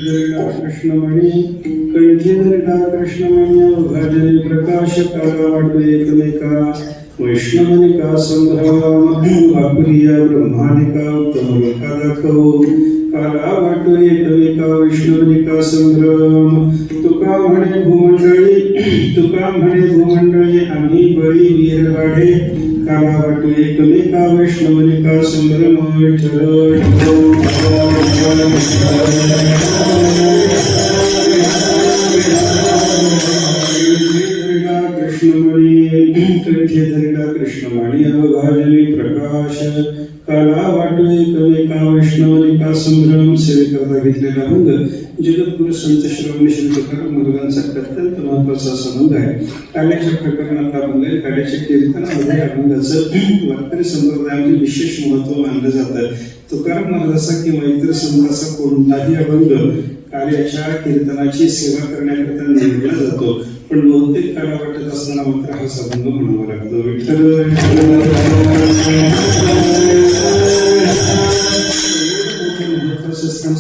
कृष्णमणी कंठीधरिका कृष्णमण्य भाजने प्रकाश काला वाटो एकमेका वैष्णवनिका संभ्रम वाकुरिया ब्रह्मानिका उत्तम लोका दाखव काला वाटो एकमेका वैष्णवनिका संभ्रम तुका म्हणे भूमंडळी आम्ही बळी वीरवाडे काला वाटो एकमेका वैष्णवनिका संभ्रम विठ्ठल कृष्णमणी अवघाजनी प्रकाश काला वाटो एकमेका वैष्णवनिका संभ्रम सेवेकरता घेतलेला भंग जगद्गुरु संत श्रवण श्री तुकाराम महाराजांचा अत्यंत महत्वाचा संबंध आहे. काल्याच्या प्रकरणात आपण काल्याच्या कीर्तनामध्ये अभंगाचं वारकरी संप्रदायामध्ये विशेष महत्व मानलं जातं. तुकाराम महाराजाचा किंवा इतर संतांचा कोणताही अभंग कार्याच्या कीर्तनाची सेवा करण्याकरता निवडला जातो, पण बहुतेक काला वाटत असताना मात्र हा संबंध म्हणावा लागतो. विठ्ठल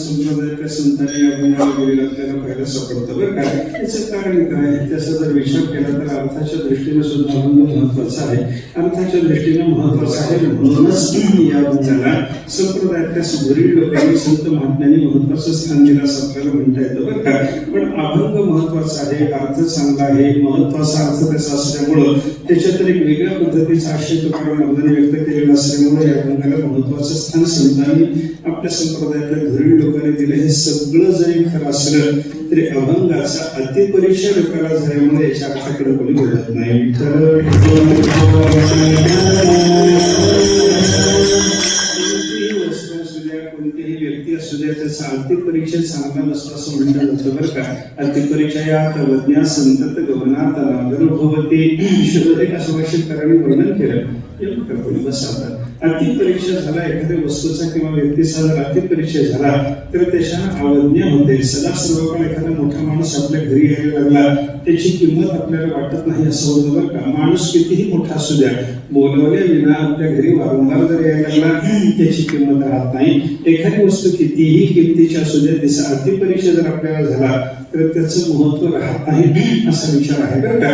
संप्रदायाच्या संतांनी अभंगाला गेलेला आपल्याला पाहायला सापडतं. बरं काय याचं कारण काय? त्याचा जर विचार केला तर अर्थाच्या दृष्टीने सुद्धा अभंग महत्वाचा आहे. अर्थाच्या दृष्टीने महत्वाचा आहे म्हणूनच या अभंगाला संप्रदायातल्या सुधीर लोकांनी संत महात्म्यांनी महत्वाचं स्थान दिलं असं आपल्याला म्हणता येतं. बरं का, पण अभंग महत्वाचा आहे, अर्थ चांगला आहे, महत्वाचा अर्थ त्याचा असल्यामुळं त्याच्यात एक वेगळ्या पद्धतीचा आशय तुकाराम महाराजांनी व्यक्त केलेला असल्यामुळे या अभंगाला महत्वाचं स्थान संतांनी आपल्या संप्रदायातल्या धुरीण लोकांनी दिले. हे सगळं जरी खरं असलं तरी अभंगाचा अतिपरिचय लोकांना झाल्यामुळे याच्या अर्थाकडे कोणी बोलत नाही. कोणतीही व्यक्ती असू द्या त्याचा अतिपरिचय चांगला नसतो असं म्हणलं जातं. बरं का, अतिपरिचयात अवज्ञा संतत गमनात अनुभवते शुभदेक असं भाषेकरांनी वर्णन केलं. अतिपरिचय झाला एखाद्या वस्तूचा किंवा व्यक्तीचा जर अतिपरिचय झाला तर त्याच्या अवज्ञा होते. सदा सर्वकाळ एखादा मोठा माणूस आपल्या घरी यायला लागला त्याची किंमत आपल्याला वाटत नाही असं होतं. बरं का, माणूस कितीही मोठा असू द्या बोलवल्या विना आपल्या घरी वारंवार जर यायला लागला त्याची किंमत राहत नाही. एखादी वस्तू कितीही किमतीची असू द्या त्याचा अतिपरिचय जर आपल्याला झाला तर त्याचं महत्व राहत नाही असा विचार आहे. बरं का,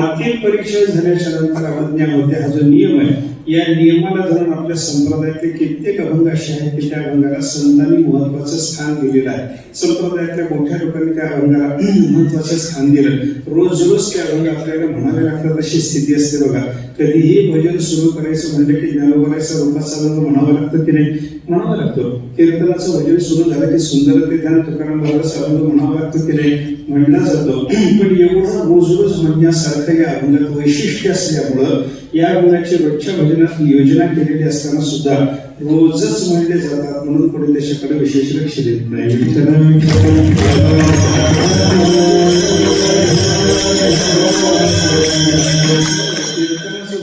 अतिपरिचय झाल्याच्या नंतर अवज्ञा होते हा जो नियम आहे या नियमाला धरून आपल्या संप्रदायातले कित्येक अभंग असे आहेत की त्या अभंगाला संतांनी महत्वाचं स्थान दिलेलं आहे. संप्रदायातल्या मोठ्या लोकांनी त्या अभंगाला महत्वाचं स्थान दिलं. रोज रोज ते अभंग आपल्याला म्हणावे लागतात अशी स्थिती असते. बघा, कधीही भजन सुरू करायचं म्हणलं की ज्ञानोबाचा रूपाचा अभंग म्हणावं लागतं की नाही? म्हणावं लागतं. कीर्तनाचं भजन सुरू झालं की सुंदर ते ध्यान तुकाराम महाराजाचा अभंग म्हणावं लागतं की नाही? म्हणला जातो. पण एवढं रोज रोज म्हणण्यासारखं या अभंगात वैशिष्ट्य असल्यामुळं या अभंगाची रोजच्या भजनात योजना केलेली असताना सुद्धा रोजच म्हणले जातात म्हणून कोणी त्याच्याकडे विशेष लक्ष देत नाही.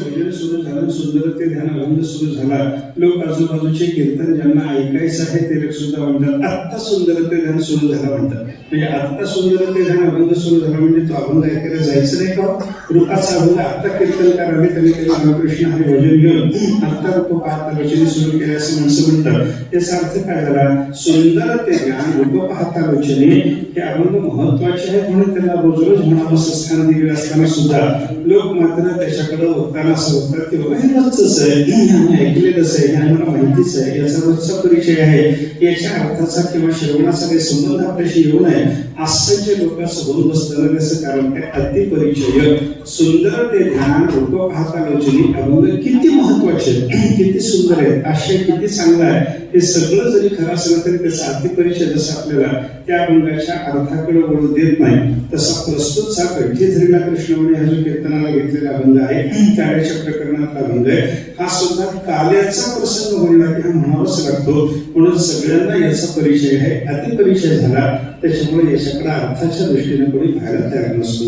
भजन सुरू झालं, सुंदर ते ध्यान अभंग सुरू झाला, लोक आजूबाजूचे कीर्तन ज्यांना ऐकायचं आहे ते लोक सुद्धा म्हणतात आत्ता सुंदर ते ध्यान सुरू झालं म्हणतात. म्हणजे आत्ता सुंदर ते ध्यान अभंग सुरू झाला म्हणजे तो अभंग ऐकायला जायचं नाही का? रूपाचा अभंग आत्ता कीर्तनकारांनी कधी कधी रामकृष्ण हे भजन घेऊन आत्ता रूप पाहता रचने सुरू केले असे माणसं म्हणतात. याचा अर्थ काय झाला? सुंदर ते ध्यान रूप पाहता रचने हे अभंग महत्वाचे आहेत म्हणून त्यांना रोज रोज म्हणावं असं स्थान दिलेलं असताना सुद्धा लोक मात्र त्याच्याकडे बघताना असं बघतात की बाबा हे रोजच आहे, ऐकलेलंच आहे, हे आम्हाला माहितीच आहे, याचा रोजचा परिचय आहे, याच्या अर्थाचा किंवा श्रवणाचा काही संबंध आपल्याशी येऊ नये असं जे लोकांचं होऊन बसतं त्याचं कारण काय? अतिपरिचय. सुंदर ते ध्यान रूप पाहता लोचनी अभंग किती महत्वाचे, किती सुंदर आहे, आशय किती चांगला आहे, हे सगळं जरी खरं असलं तरी त्याचा अतिपरिचय जसं आपल्याला त्या अभंगाच्या अर्थाकडे वळू देत नाही तसा प्रस्तुतचा कंठीधरिका कृष्णमणी हा जो कीर्तनाला घेतलेला अभंग आहे कार्याच्या प्रकरणातला अभंग आहे हा सुद्धा काल्याचा प्रसंग म्हणला की हा म्हणावाच लागतो. म्हणून सगळ्यांना याचा परिचय आहे. अतिपरिचय झाला त्याच्यामुळे याच्याकडे अर्थाच्या दृष्टीने कोणी पाहायला तयार नसतो.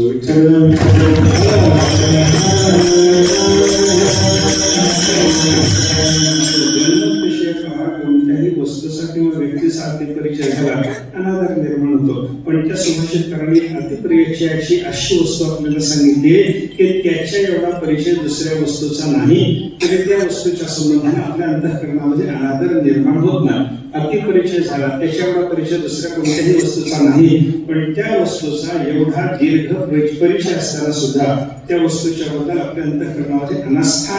कोणत्याही वस्तूचा किंवा व्यक्तीचा अतिपरिचय झाला अनादर निर्माण होतो. पण त्या सुभाषितकारांनी अतिपरिचयाची अशी वस्तू आपल्याला सांगितली की त्याच्या एवढा परिचय दुसऱ्या वस्तूचा नाही तरी त्या वस्तूच्या संबंधाने आपल्या अंतःकरणामध्ये अनादर निर्माण होत नाही. अतिपरिचय झाला, त्याच्या एवढा परिचय दुसऱ्या कोणत्याही वस्तूचा नाही, पण त्या वस्तूचा एवढा दीर्घ परिचय असताना सुद्धा त्या वस्तूच्या बद्दल आपल्या अंतःकरणामध्ये अनास्था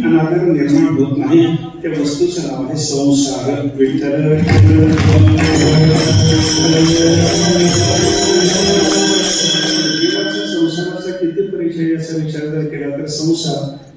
अनादर निर्माण होत नाही. त्या वस्तूचं नाव आहे संसार. विठ्ठल संसाराचा किती परिचय याचा विचार जर केला तर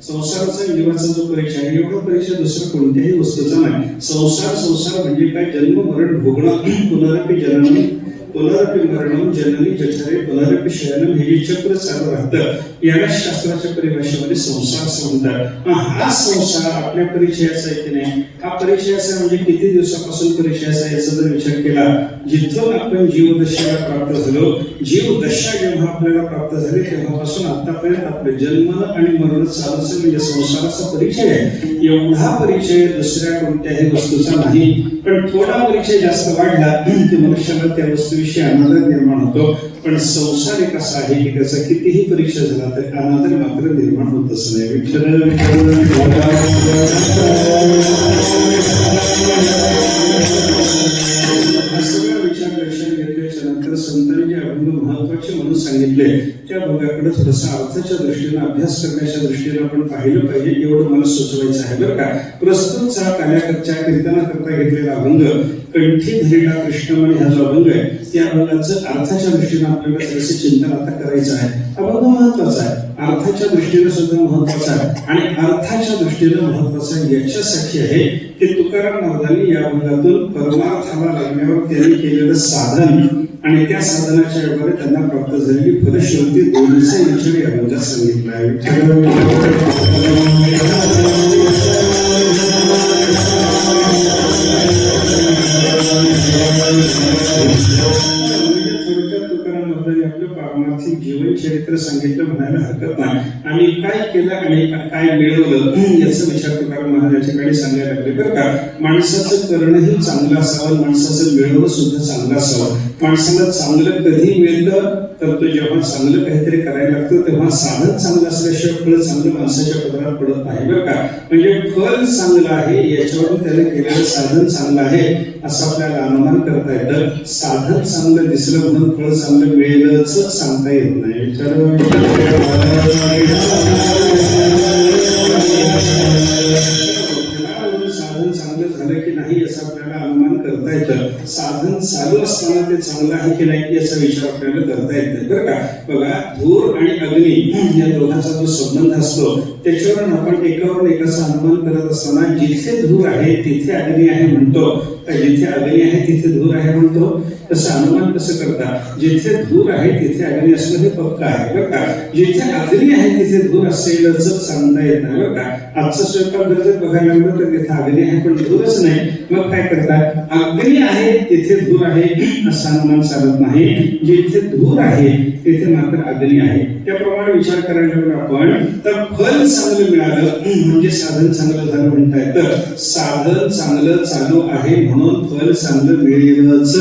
संसाराचा जीवाचा जो परिचय आहे एवढा परिचय दुसऱ्या कोणत्याही वस्तूचा नाही. संसार म्हणजे काय? जन्म मरण भोगणं, पुनरपि जननम पुनरपि मरणम जननी जठरे पुनरपि शयनम, हे जे चक्र चालू राहतं याला शास्त्राच्या परिभाषेमध्ये संसार असं म्हणतात. हा संसार आपल्या परिचयाचा आहे की नाही? हा परिचयाचा म्हणजे किती दिवसापासून परिचयाचा याचा जर विचार केला, जिथून आपण जीवदशेला प्राप्त झालो, जीवदशा जेव्हा आपल्याला प्राप्त झाली तेव्हापासून आतापर्यंत आपले जन्म आणि मरण चालूच म्हणजे संसाराचा परिचय आहे. एवढा परिचय दुसऱ्या कोणत्याही वस्तूचा नाही. पण थोडा परिचय जास्त वाढला की मनुष्याला त्या वस्तूविषयी अनादर निर्माण होतो. पण संसार एक असा आहे की त्याचा कितीही परिचय झाला तर अनादर मात्र निर्माण होतच नाही. विठ्ठल विचार लक्षात घेतल्याच्या नंतर संतांनी जे अभंग महत्वाचे म्हणून सांगितले त्या अभंगाकडे थोडासा अर्थाच्या दृष्टीने अभ्यास करण्याच्या दृष्टीने आपण पाहिलं पाहिजे, एवढं मला सुचवायचं आहे बरं का. प्रस्तुतचा काल्याकरच्या कीर्तनाकरता घेतलेला अभंग कंठी धरिला कृष्णमणी हा जो अभंग आहे त्या अभंगाचं अर्थाच्या दृष्टीने आपल्याला थोडंसं चिंतन आता करायचं आहे. अभंग महत्वाचा आहे, अर्थाच्या दृष्टीने सुद्धा महत्वाचा आहे आणि अर्थाच्या दृष्टीने महत्वाचा याच्यासाठी आहे की तुकाराम महाराजांनी या अभंगातून परमार्थाला लागण्यावर त्यांनी केलेलं साधन आणि त्या साधनाच्या योगाने त्यांना प्राप्त झालेली फलश्रुती दोन्हीचा विचार या अभंगात सांगितला आहे. आपलं पारमार्थिक जीवन चरित्र सांगितलं म्हणायला हरकत नाही. आम्ही काय केलं आणि काय मिळवलं याचा विचार तुकाराम महाराजांच्याकडे सांगायला लागले बरं का. माणसाचं करणंही चांगलं असावं, माणसाचं मिळवणं सुद्धा चांगलं असावं. माणसाला चांगलं कधी मिळतं तर तो जेव्हा चांगलं काहीतरी करायला लागतो तेव्हा साधन चांगलं असल्याशिवाय फळ चांगलं माणसाच्या पदरात पडत नाही बरं का. म्हणजे फळ चांगलं आहे याच्यावरून त्याने केलेलं साधन चांगलं आहे असं आपल्याला अनुमान करता येतं. साधन चांगलं दिसलं म्हणून फळ चांगलं मिळेलच सांगता येत नाही. साधन चांगलं झालं की नाही याचा आपल्याला अनुमान करता येतं. साधन चालू असताना ते चांगलं आहे की नाही याचा विचार आपल्याला करता येत नाही बरं का. बघा, धूर आणि अग्नी या दोघांचा जो संबंध असतो त्याच्यावरून आपण एकावरून एकाचा अनुमान करत असताना जिथे धूर आहे तिथे अग्नी आहे म्हणतो, जिथे अग्नी आहे तिथे धूर आहे म्हणतो. तसं अनुमान कसं करता? जिथे धूर आहे तिथे अग्नी असणं हे पक्का आहे बरं का. जिथे अग्नी आहे तिथे धूर असेलच सांगता येत नाही बरं का. आजचा स्वयंपाक जर बघायला लागलं तर तिथे अग्नी आहे पण धूरच नाही, मग काय करतात? अग्नी आहे तिथे धूर आहे असं अनुमान चालत नाही. जिथे धूर आहे तिथे मात्र अग्नी आहे. त्याप्रमाणे विचार करायला लागलो आपण तर फल चांगलं मिळालं म्हणजे साधन चांगलं झालं म्हणता येतं. साधन चांगलं चालू आहे म्हणून फल चांगलं मिळेलच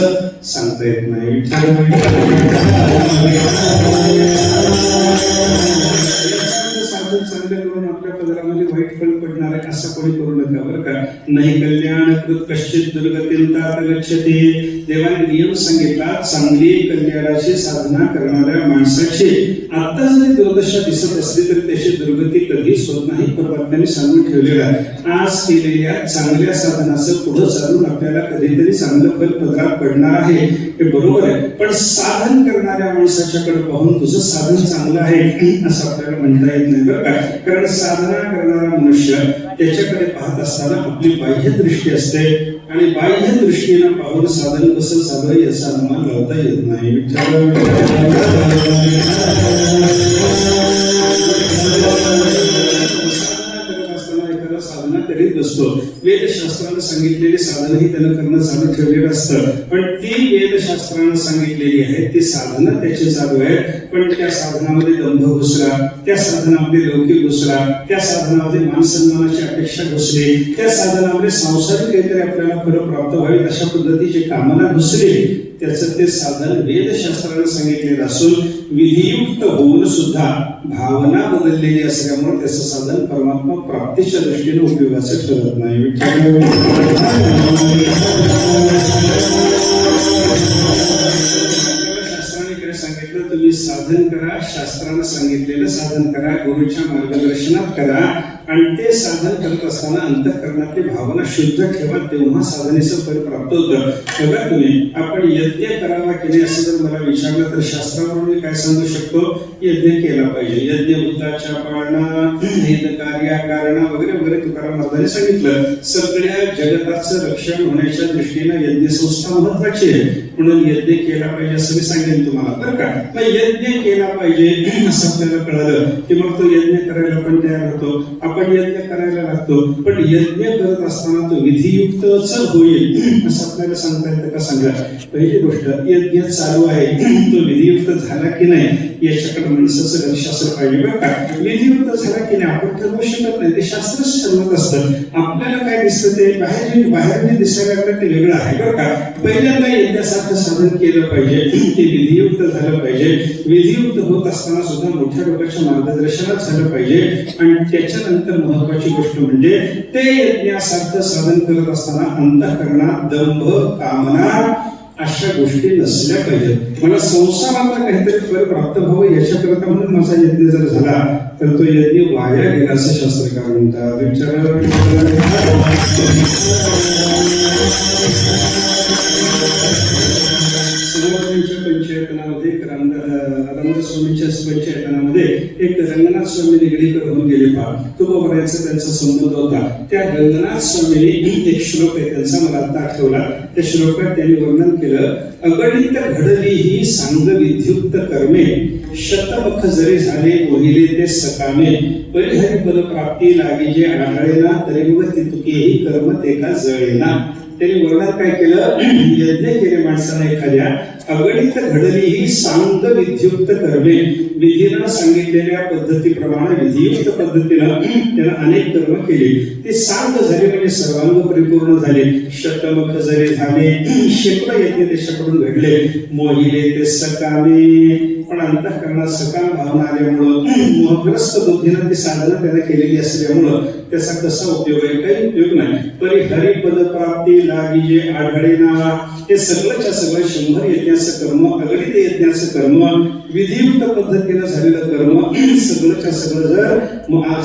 सांगता येत नाही. साधन चांगलं करून आपल्या पदरामध्ये वाईट फळ पडणार आहे असं कोणी करू नका बरं का. नाही कल्याण कृत कश्चित दुर्गतींतात गच्छति. देवाने नियम सांगितला, चांगली कल्याणाची साधना करणाऱ्या माणसाची आता जरी दुर्दशा दिसत असली तरी त्याची दुर्गती कधीच होत नाही. परमात्म्याने सांगून ठेवलेला आज केलेल्या चांगल्या साधनाचं पुढे चालून आपल्याला कधीतरी चांगलं फल पदरात पडणार आहे हे बरोबर आहे. पण साधन करणाऱ्या माणसाच्याकडे पाहून तुझं साधन चांगलं आहे असं आपल्याला म्हणता येत नाही बरं का. कारण साधना करणारा मनुष्य त्याच्याकडे पाहत असताना आपली बाह्य दृष्टी असते आणि बाह्य दृष्टीनं पाहून साधन कसं चालू आहे याचा अनुमान लावता येत नाही. साधना करीत असतो, वेदशास्त्रानं सांगितलेली साधना ही त्यानं करणं चालू ठेवलेलं असतं. पण ती वेदशास्त्रानं सांगितलेली आहे ती साधना त्याची चालू आहे. पण त्या साधनामध्ये दंभ घुसला, त्या साधनामध्ये लौकिक घुसला, त्या साधनामध्ये मानसन्मानाची अपेक्षा घुसली, त्या साधनामध्ये सांसारिक काहीतरी आपल्याला फळ प्राप्त व्हावी अशा पद्धतीची कामना घुसली त्याचं ते साधन वेदशास्त्राने सांगितलेलं असून विधियुक्त होऊन सुद्धा भावना बदललेली असल्यामुळे त्याचं साधन परमात्मा प्राप्तीच्या दृष्टीने उपयोगाचं ठरत नाही. शास्त्राने सांगितलं तुम्ही साधन करा, शास्त्रानं सांगितलेलं साधन करा, गुरुच्या मार्गदर्शनात करा आणि ते साधन करत असताना अंतःकरणातली भावना शुद्ध ठेवा, तेव्हा साधनेचं फळ प्राप्त होतं. बघा तुम्ही, आपण यज्ञ करावा की नाही असं जर मला विचारलं तर शास्त्रावरून मी काय सांगू शकतो? यज्ञ केला पाहिजे. यज्ञ भूताच्या पाळणा, हित कार्या कारणा वगैरे वगैरे तुकाराम महाराजांनी सांगितलं. सगळ्या जगताचं रक्षण होण्याच्या दृष्टीनं यज्ञ संस्था महत्वाची आहे, म्हणून यज्ञ केला पाहिजे असं मी सांगेन तुम्हाला, बरं का? मग यज्ञ केला पाहिजे असं आपल्याला कळालं की मग तो यज्ञ करायला पण तयार होतो, आपण यज्ञ करायला लागतो. पण यज्ञ करत असताना तो विधियुक्तच होईल असं आपल्याला सांगता येतं का? सांगा. पहिली गोष्ट, यज्ञ चालू आहे, तो विधियुक्त झाला की नाही याच्याकडे माणसाचं लक्ष असलं पाहिजे, बरं का? विधियुक्त झाला की नाही आपण ठरवू शकत नाही, ते शास्त्रच ठरवत असतं. आपल्याला काय दिसतं ते बाहेर दिसायला लागलं ते वेगळं आहे, बरं का? पहिल्यांदा यज्ञासारखं साधन केलं पाहिजे, ते विधियुक्त झालं पाहिजे. विधियुक्त होत असताना सुद्धा मोठ्या लोकांच्या मार्गदर्शनात झालं पाहिजे. आणि त्याच्यानंतर महत्वाची गोष्ट म्हणजे ते यज्ञासारखं साधन करत असताना अंतःकरणात दंभ, कामना अशा गोष्टी नसल्या पाहिजेत. मला संसारातला काहीतरी फळ प्राप्त व्हावं याच्याकरता म्हणून माझा यज्ञ जर झाला तर तो यज्ञ वाया गेला असं शास्त्रकार म्हणतात. पंचायतनामध्ये रामदास स्वामींच्या पंचायतनामध्ये एक रंगनाथ स्वामी निगडीकर होऊन गेले. तुकोबरायांचा त्यांचा संबंध होता. त्या रंगनाथ स्वामींनी एक श्लोक आहे त्यांचा, मला आता आठवला. त्या श्लोकात त्यांनी वर्णन केलं, अगणित घडली ही सांग विद्युक्त कर्मे, शतमुख जरी झाले मोहिले ते सकामे, परिहरी पद प्राप्ती लागी जे आढळेना, तरी मग ती तुकेही कर्म ते का जळेना. त्यांनी वर्णन काय केलं? यज्ञ केले माणसाने एखाद्या, अगणित घडली ही सांग विद्युक्त कर्मे, विधीनं सांगितलेल्या पद्धतीप्रमाणे विधियुक्त पद्धतीनं त्यानं अनेक कर्म केले. ते सांग झाले म्हणजे सर्वांग परिपूर्ण झाले. शतमुख जरी झाले, शेकडो यज्ञ त्याच्याकडून घडले. मोहिले ते सकामे, पण अंतःकरणात सकाम भावना आल्यामुळं, मोहग्रस्त बुद्धीनं ती साधनं त्यानं केलेली असल्यामुळं त्याचा कसा उपयोग आहे? काही उपयोग नाही. परिहरी पद प्राप्ती लागी जे आढळेना, हे सगळंच्या सगळं 100 यज्ञाचं कर्म, अगणित यज्ञाचं कर्म, विधियुक्त पद्धतीनं झालेलं कर्म, सगळंच्या सगळं जर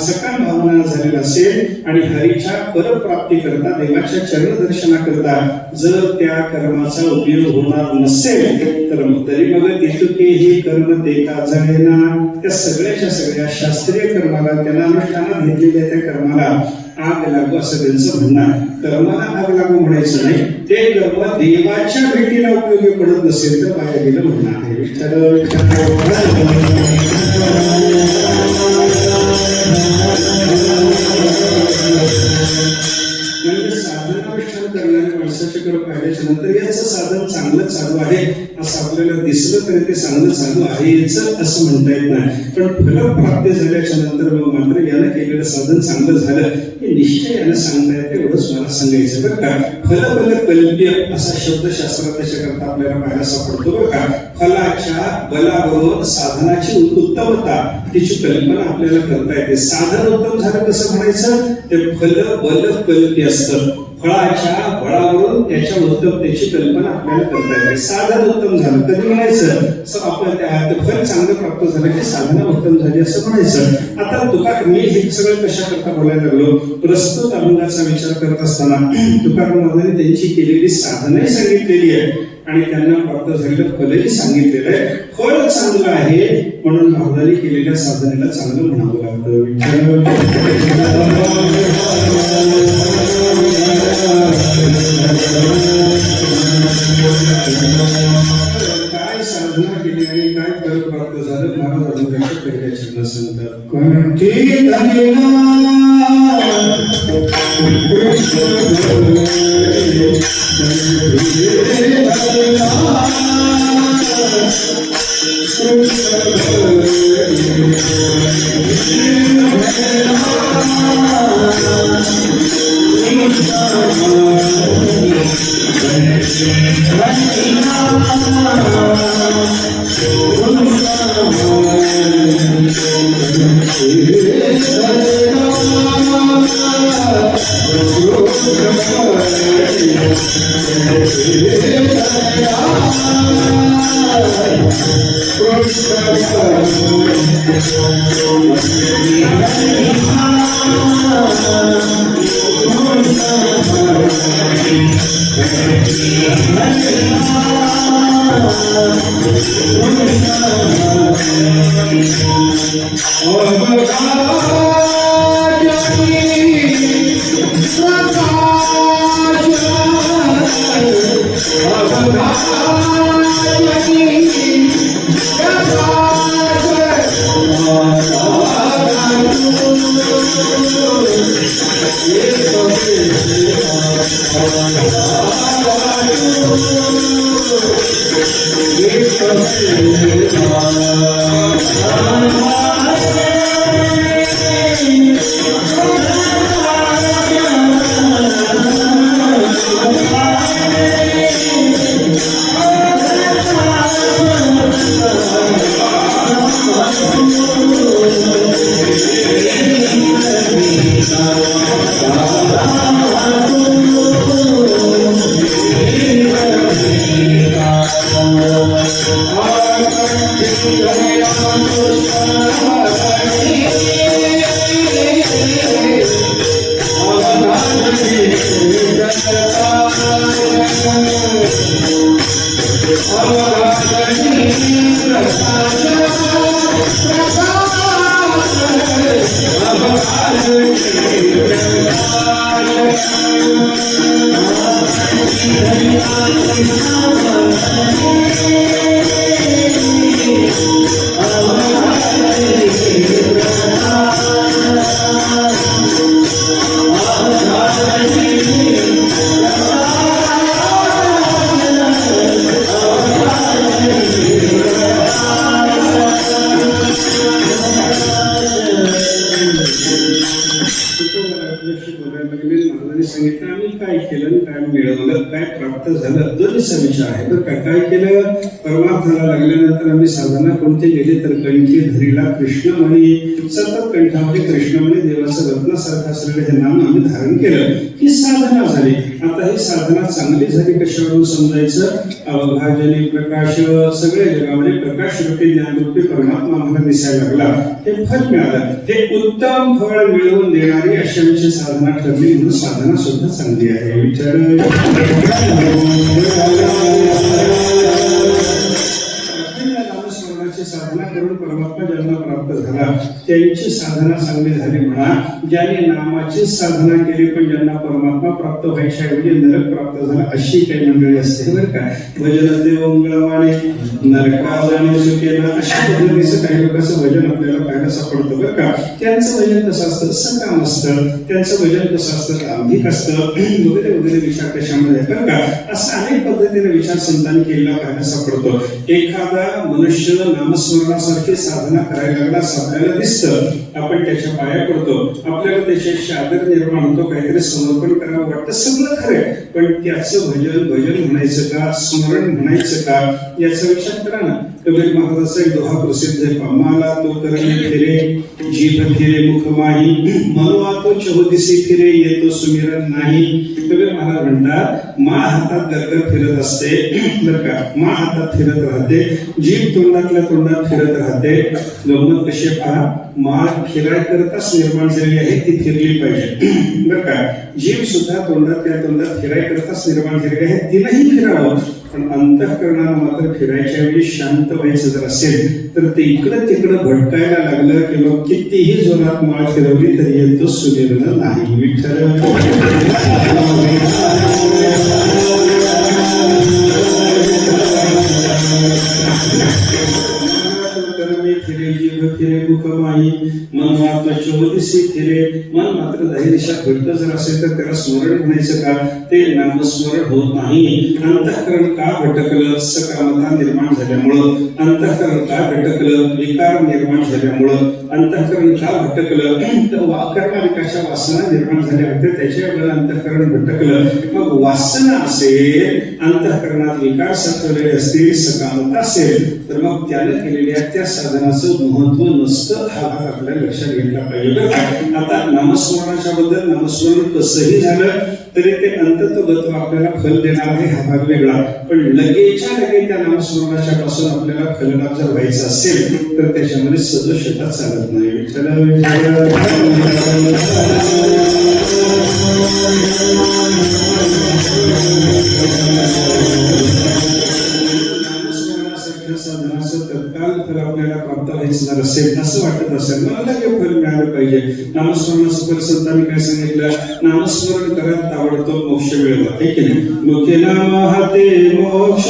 सकाम भावना झालेलं असेल आणि हरीच्या परप्राप्ती करता, देवाच्या चरण दर्शनाकरता जर त्या कर्माचा उपयोग होणार नसेल तर तरी मग तितुके ही कर्म ते का जळेना. त्या सगळ्याच्या सगळ्या शास्त्रीय कर्माला, त्यांना अनुष्ठानात घेतलेल्या त्या कर्माला आग लागू असं त्यांचं म्हणणं आहे. कर्माला आग लागू म्हणायचं नाही, ते कर्म देवाच्या भेटीला उपयोगी पडत नसेल तर वाया गेलं म्हणणं आहे. म्हणजे साधनानुष्ठान करणाऱ्या माणसाच्याकडे पाहिल्याच्या नंतर याचं साधन चांगलं चालू आहे असं आपल्याला दिसलं तरी ते चांगलं चालू आहेच असं म्हणता येत नाही. पण फलप्राप्ती झाल्याच्या नंतर मग मात्र यानं केलेलं साधन चांगलं झालं हे निश्चयानं सांगता येते, एवढंच मला सांगायचं, बरं का? फलबल कल्प्य असा शब्द शास्त्रात त्याच्याकरता आपल्याला पाहायला सापडतो, बरं का? फलाच्या बलाबरोबर साधनाची उत्तमता, तिची कल्पना आपल्याला करता येते. साधन उत्तम झालं कसं म्हणायचं? ते फल बल कल्प्य असतं. फळाच्या बळावरून त्याच्या उत्तमतेची कल्पना आपल्याला करता येते. साधन उत्तम झालं कधी म्हणायचं? आपण त्या फल चांगलं प्राप्त झालं की साधना उत्तम झाली असं म्हणायचं. आता तुकाराम, मी हे सगळं कशा करता बोलायला लागलो? प्रस्तुत अभंगाचा विचार करत असताना तुकाराम महाराजांनी त्यांची केलेली साधनही सांगितलेली आहे आणि त्यांना प्राप्त झालेलं फलही सांगितलेलं आहे. फळ चांगलं आहे म्हणून महाराजांनी केलेल्या साधनेला चांगलं म्हणावं लागतं. काय साधना केली आणि काय फळ प्राप्त झालं महाराज अभंगाच्या पहिल्या चरणात सांगतात. सांगितलं आम्ही काय केलं, काय मिळवलं, काय प्राप्त झालं, दोन्हीचा विचार आहे. तर काय केलं, परमार्थाला लागल्यानंतर आम्ही साधना कोणती केली तर कंठी धरीला कृष्ण म्हणे, सतत कंठामध्ये कृष्ण म्हणे देवाचं रत्नासारखं असलेलं हे नाम आम्ही धारण केलं, ही साधना झाली. आता ही साधना चांगली झाली कशावरून समजायचं, अवघाजनी प्रकाश, सगळ्या जगामध्ये प्रकाश रूपी ज्ञान रूपी परमात्मा आम्हाला दिसायला लागला, हे फल मिळालं. हे उत्तम फळ मिळवून देणारी अशी आमची साधना ठरली, म्हणून साधना सुद्धा चांगली आहे. विचार साधना करून परमात्मा ज्यांना प्राप्त झाला त्यांची साधना चांगली झाली म्हणा. ज्यांनी नामाची साधना केली पण ज्यांना परमात्मा प्राप्त व्हायच्या ऐवजी नरक प्राप्त झाला अशी काही मंडळी असते बरं का. भजन देव मंगळवाणे नरका जाणे सुखेना, अशा पद्धतीचं काही लोकांचं भजन आपल्याला पाहायला सापडतं बरं का. त्यांचं भजन कसं असतं, सकाम असतं, त्यांचं भजन कसं असतं, गांभीक असतं, वगैरे वगैरे विचार त्याच्यामध्ये बरं का. असं अनेक पद्धतीने विचार संतांनी केलेला पाहायला सापडतो. एखादा मनुष्य नामस्मरणासारखी साधना करायला लागला असं आपल्याला दिसतं, आपण त्याच्या पाया पडतो, आपल्याला त्याच्याशी आदर निर्माण होतो, काहीतरी समर्पण करावं वाटतं, सगळं खरंय. पण त्याचं भजन म्हणायचं का, स्मरण म्हणायचं का, याचा विचार करा ना. कबीर महाराजांचा एक दोहा प्रसिद्ध आहे, माला तो करणे फिरे जीभ फिरे मुख माही, मनवा तो चहुदिसी फिरे येतो सुमिरन नाही. कबीर महाराज म्हणतात मा हातात गरगर फिरत असते बरं का, मा हातात फिरत राहते, जीभ तोंडातल्या तोंडात फिरत राहते. गंमत कशी पहा, मा फिराय करताच निर्माण झालेली आहे, ती फिरली पाहिजे बरं का. जीभ सुद्धा तोंडातल्या तोंडात फिराय करताच निर्माण झालेली आहे, तिलाही फिरावं. पण अंतःकरणाला मात्र फिरायच्या वेळी शांत व्हायचं जर असेल तर ते इकडं तिकडं भटकायला लागलं किंवा कितीही जोरात माळ फिरवली तरी येतो सुनिर्णय नाही. विठ्ठल फिरे जीभ जीव फिरे मुख माही मन त्वचोदिसी फिरे मन मात्र दाही भटक जर असेल तर त्याला स्मरण म्हणायचं का ते नामस्मरण होत नाही अंतःकरण का भटकलं सकामता निर्माण झाल्यामुळं अंतःकरण का भटकलं विकार निर्माण झाल्यामुळं अंतःकरण का भटकलं कर्माविकाच्या वासना निर्माण झाल्या होत्या त्याच्यामुळे अंतःकरण भटकलं मग वासना असेल अंतःकरणात विकार साठवलेले असतील सकामता असेल तर मग त्याने केलेल्या त्या साधनाचं महत्व नसतं हा भाग आपल्याला लक्षात घेतला पाहिजे आता नामस्मरणाच्या बद्दल नामस्मरण कसंही झालं तरी ते अंतत्वगत आपल्याला फल देणार आहे हा भाग वेगळा पण लगेच्या लगे त्या नामस्मरणाच्या पासून आपल्याला फललाभ जर व्हायचा असेल तर त्याच्यामध्ये सदोषता चालत नाही साधनाचं तत्काळ फल आपल्याला प्राप्त व्हायचं असेल असं वाटत असेल मला लगे फल मिळालं पाहिजे नामस्मरणाचं फल संतांनी काय सांगितलं नामस्मरण करत ताबडतोब मोक्ष मिळवा हे की नाही मुखे नाम हाते मोक्ष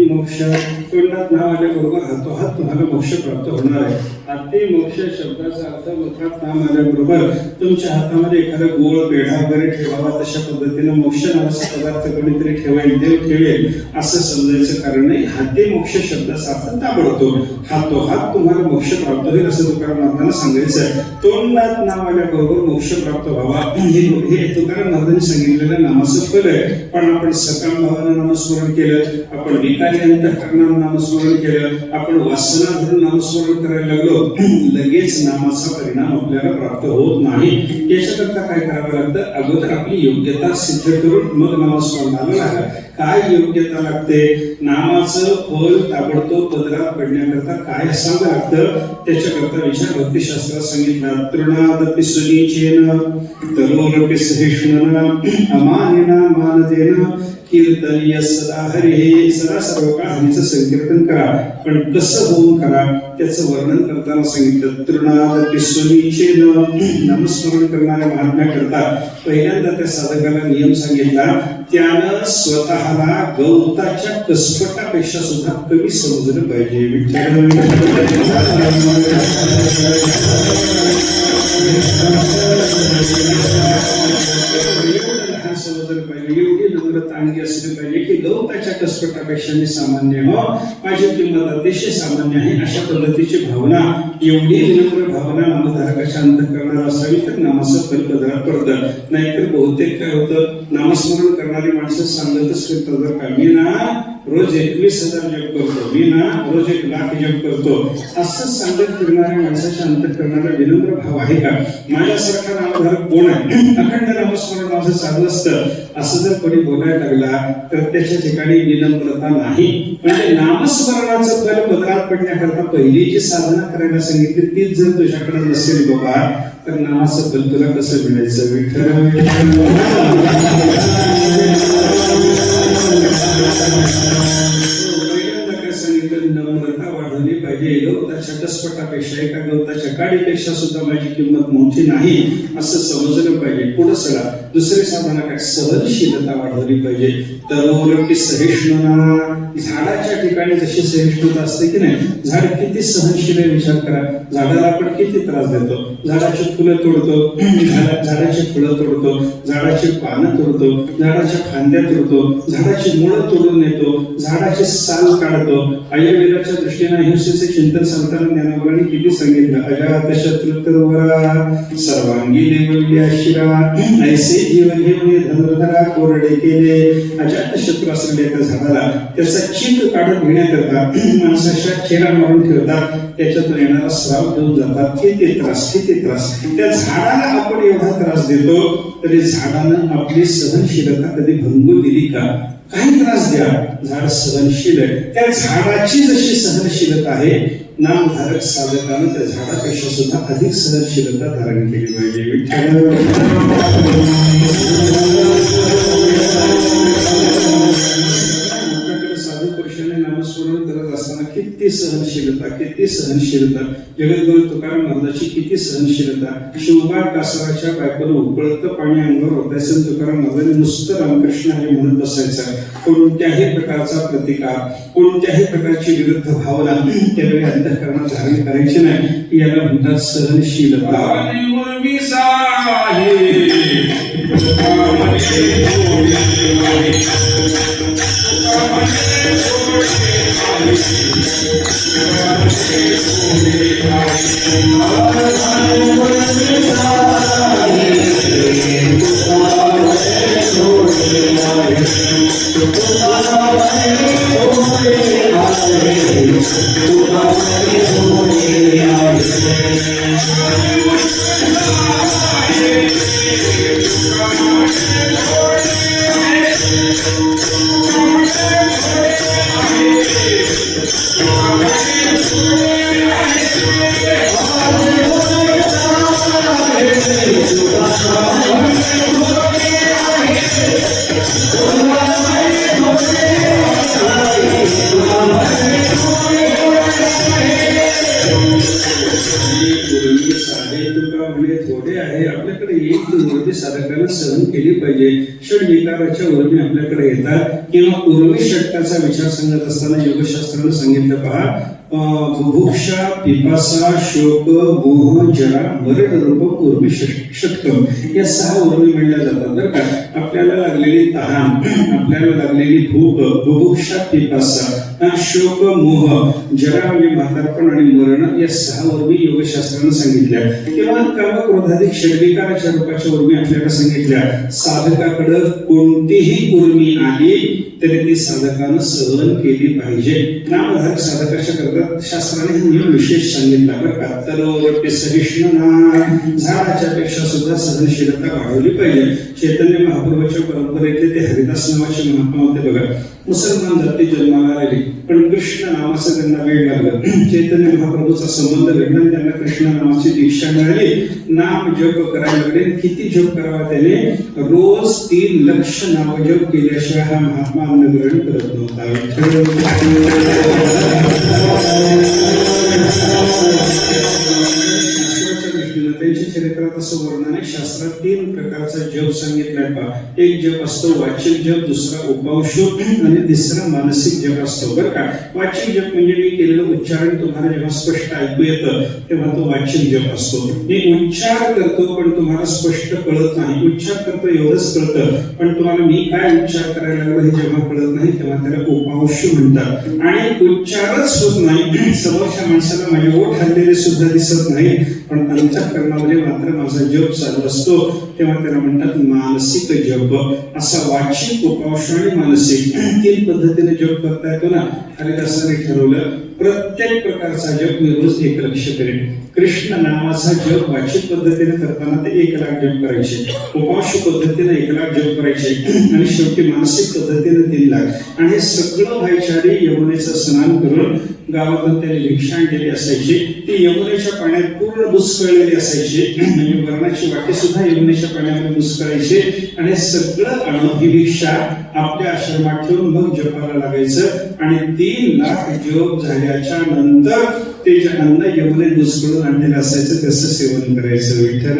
मोक्ष तोंडात नाव आल्याबरोबर हातोहात तुम्हाला मोक्ष प्राप्त होणार आहे हाती मोक्ष शब्दाचा अर्थ मुखात नाम आल्याबरोबर तुमच्या हातामध्ये एखादा गोळ पेढा वगैरे ठेवावा तशा पद्धतीने मोक्ष नावाचा पदार्थ कोणीतरी ठेवाईल देव ठेवेल असं समजायचं कारण नाही हाती मोक्ष शब्दाचा अर्थ ताबडतोब हातोहात तुम्हाला मोक्ष प्राप्त होईल असं तुकाराम महाराजांना सांगायचं आहे तोंडात नाव आल्याबरोबर मोक्ष प्राप्त व्हावा हे तुकाराम महाराजांनी सांगितलेलं नामाचं फल आहे पण आपण सकाम भावानं नामस्मरण केलं आपण विकारी अंतःकरणानं नामस्मरण केलं आपण वासना धरून नामस्मरण करायला लागलो लगेच नामाचा परिणाम आपल्याला प्राप्त होत नाही याच्याकरता काय करावं लागतं अगोदर आपली योग्यता सिद्ध करून मग नामस्मरणाला लागा काय योग्यता लागते नामाचं फल ताबडतोब पदरात पडण्याकरता काय असावं लागतं त्याच्याकरता विचार भक्तिशास्त्रात सांगितलं तृणादपि सुनीचेन तरोरपि सहिष्णुना अमानिना मानदेन कीर्तनीय सदा हरी सदा सर्व काळ हरीचं संकीर्तन करा पण कसं होऊन करा त्याचं वर्णन करताना सांगितलं तृणादपि सुनीचेन नामस्मरण करणाऱ्या महात्म्याकरता पहिल्यांदा त्या साधकाला नियम सांगितला त्यानं स्वतःला गवताच्या कसपटापेक्षा सुद्धा कमी समजलं पाहिजे समजलं पाहिजे एवढी नम्रता अंगी असली पाहिजे की गवताच्या कसपटापेक्षा मी सामान्य हो माझी किंमत अतिशय सामान्य आहे अशा पद्धतीची भावना एवढी विनम्र भावना नामधारकाच्या अंतःकरणाला असावी तर नामाचं फल पदरात पडतं नाहीतर बहुतेक काय होतं नामस्मरण करणारी माणसं सांगतच करतात जर का मी ना रोज 21,000 जप करतो मी ना रोज 1,00,000 जप करतो असं सांगत फिरणाऱ्या माणसाच्या अंतःकरणाला विनम्र भाव आहे का माझ्यासारखा नामधारक कोण आहे अखंड नामस्मरण माझं चालू असतं असं जर कोणी बोलायला लागला तर त्याच्या ठिकाणी विनम्रता नाही म्हणजे नामस्मरणाचं फल पदरात पडण्याकरता पहिली जी साधना करायला सांगितली तीच जर तुझ्याकडे नसेल बाबा तर नामाचं फल तुला कसं मिळायचं विठ्ठल नम्रता वाढवली पाहिजे पाहिजे. गवताच्या घसपटापेक्षा एका गवताच्या काडीपेक्षा सुद्धा माझी किंमत मोठी नाही असं समजलं पाहिजे. पुढे चला, दुसरे साधना काय, सहनशीलता वाढवली पाहिजे. तरोवरती सहिष्णुता, झाडाच्या ठिकाणी जशी सहिष्णुता असते की नाही, झाड किती सहनशील आहे विचार करा. झाडाला आपण किती त्रास देतो, झाडाची फुलं तोडतो, झाडाची फुलं तोडतो, झाडाची पानं तोडतो, झाडाच्या फांद्या तोडतो, झाडाची मुळं तोडून नेतो, झाडाची साल काढतो. आयुर्वेदाच्या दृष्टीने अहिंसेचे चिंतन सांगताना ज्ञानोबांनी किती सांगितलं, अजात शत्रू तरुवरा सर्वांगी लेवल्या शिरा, ऐसे जीव घेऊन धनुर्धरा कोरडे केले. अजात शत्रू असलेल्या त्या झाडाला त्याचा चिंत काढून घेण्याकरता माणसाच्या चेहरा मारून ठेवतात, त्याच्यातून येणारा श्राव घेऊन जातात. किती त्रास, किती त्रास. त्या झाडाला आपण एवढा त्रास देतो तरी झाडानं आपली सहनशीलता कधी भंगू दिली का? काही त्रास द्या, झाड सहनशील आहे. त्या झाडाची जशी सहनशीलता आहे, नामधारक साधकानं त्या झाडापेक्षा सुद्धा अधिक सहनशीलता धारण केली पाहिजे. साधू पुरुषाने नामस्मरण करत असताना किती सहनशीलता, किती सहनशीलता. जगद्गुरु तुकाराम महाराजांची किती सहनशीलता. शिवबा कासराच्या बायकोनं उकळतं पाणी अंगावर होतायचं, तुकाराम महाराजांनी नुसतं रामकृष्ण हरी म्हणत बसायचं. कोणत्याही प्रकारचा प्रतिकार, कोणत्याही प्रकारची विरुद्ध भावना त्यावेळी अंतःकरणात धारण करायची नाही. याला म्हणतात सहनशीलता. थोडे आहे आपल्याकडे, एक उर्मी साधकांना सहन केली पाहिजे. षडविकाराच्या उर्मी आपल्याकडे येतात किंवा उर्मी षटकाचा विचार सांगत असताना योगशास्त्रानं सांगितलं पहा, बुभुक्षा, पिपासा, शोक, मोह, जरा, मरण रूप उर्मी षटकम, या 6 उर्मी म्हणल्या जातात बरं का. आपल्याला लागलेली तहान, आपल्याला लागलेली भूक, बुभुक्षा, पिपासा, शोक, मोह, जरा म्हणजे म्हातारपण आणि मरण, या 6 उर्मी योगशास्त्रानं सांगितल्या. किंवा काम, क्रोधाधिक षडविकाराच्या रूपाच्या उर्मी आपल्याला सांगितल्या. साधकाकडे कोणतीही उर्मी आली तरी ती साधकानं सहन केली पाहिजे. नामधारक साधकाच्या करता शास्त्राने नियम विशेष सांगितला बरं का. तरोवरती सहिष्णुता, झाडाच्या पेक्षा सुद्धा सहनशीलता वाढवली पाहिजे. चैतन्य महाप्रभूच्या परंपरेतले ते हरिदास नावाचे महात्मा होते बघा. मुसलमान जाती जन्माला आली, पण कृष्ण नामाचं त्यांना वेळ लागलं. चैतन्य महाप्रभूचा संबंध घडला, त्यांना कृष्ण नामाची दीक्षा मिळाली. नाम जप करायला लागले. किती जप करावा त्याने? रोज 3 लक्ष नाम जप केल्याशिवाय हा महात्मा अन्न ग्रहण करत नव्हता. त्यांच्या चरित्रात असं वर्णन आहे. शास्त्रात 3 प्रकारचा जप सांगितलाय पहा. एक जप असतो वाचिक जप, दुसरा उपांशुक आणि तिसरा मानसिक जप असतो बरं का. वाचिक जप म्हणजे मी केलेलं उच्चारण तुम्हाला जेव्हा स्पष्ट ऐकू येतं तेव्हा तो वाचिक जप असतो. मी उच्चार करतो पण तुम्हाला स्पष्ट कळत नाही. उच्चार करतो एवढंच कळतं, पण तुम्हाला मी काय उच्चार करायला लागलो हे जेव्हा कळत नाही तेव्हा त्याला उपांशु म्हणतात. आणि उच्चारच होत नाही, समोरच्या माणसाला माझे ओठ हल्लेले सुद्धा दिसत नाही, पण अंतःकरणामध्ये मात्र माझा जप चालू असतो, तेव्हा त्याला म्हणतात मानसिक जप. असा वाचिक, उपांशु आणि मानसिक 3 पद्धतीने जप करता येतो ना. हरिदासाने ठरवलं प्रत्येक प्रकारचा जप मी रोज 1 लक्ष करेन. कृष्ण नामाचा जप वाचिक पद्धतीने करताना ते 1 लाख जप करायचे, उपांशु पद्धतीने 1 लाख जप करायचे आणि शेवटी मानसिक पद्धतीने 3 लाख. आणि हे सगळं व्हायच्या यमुनेचं स्नान करून गावातून त्याने भिक्षा आणलेली असायची. ती यमुनेच्या पाण्यात पूर्ण बुचकळलेली असायची, म्हणजे मरणाची वाटी सुद्धा यमुनेच्या पाण्यामध्ये बुचकळायची. आणि सगळं आणून ही भिक्षा आपल्या आश्रमात ठेवून मग जपाला लागायचं. आणि 3 लाख जप झाले झाल्याच्या नंतर ते जे अन्न यमुने दुसकडून आणलेलं असायचं त्याचं सेवन करायचं. विठ्ठल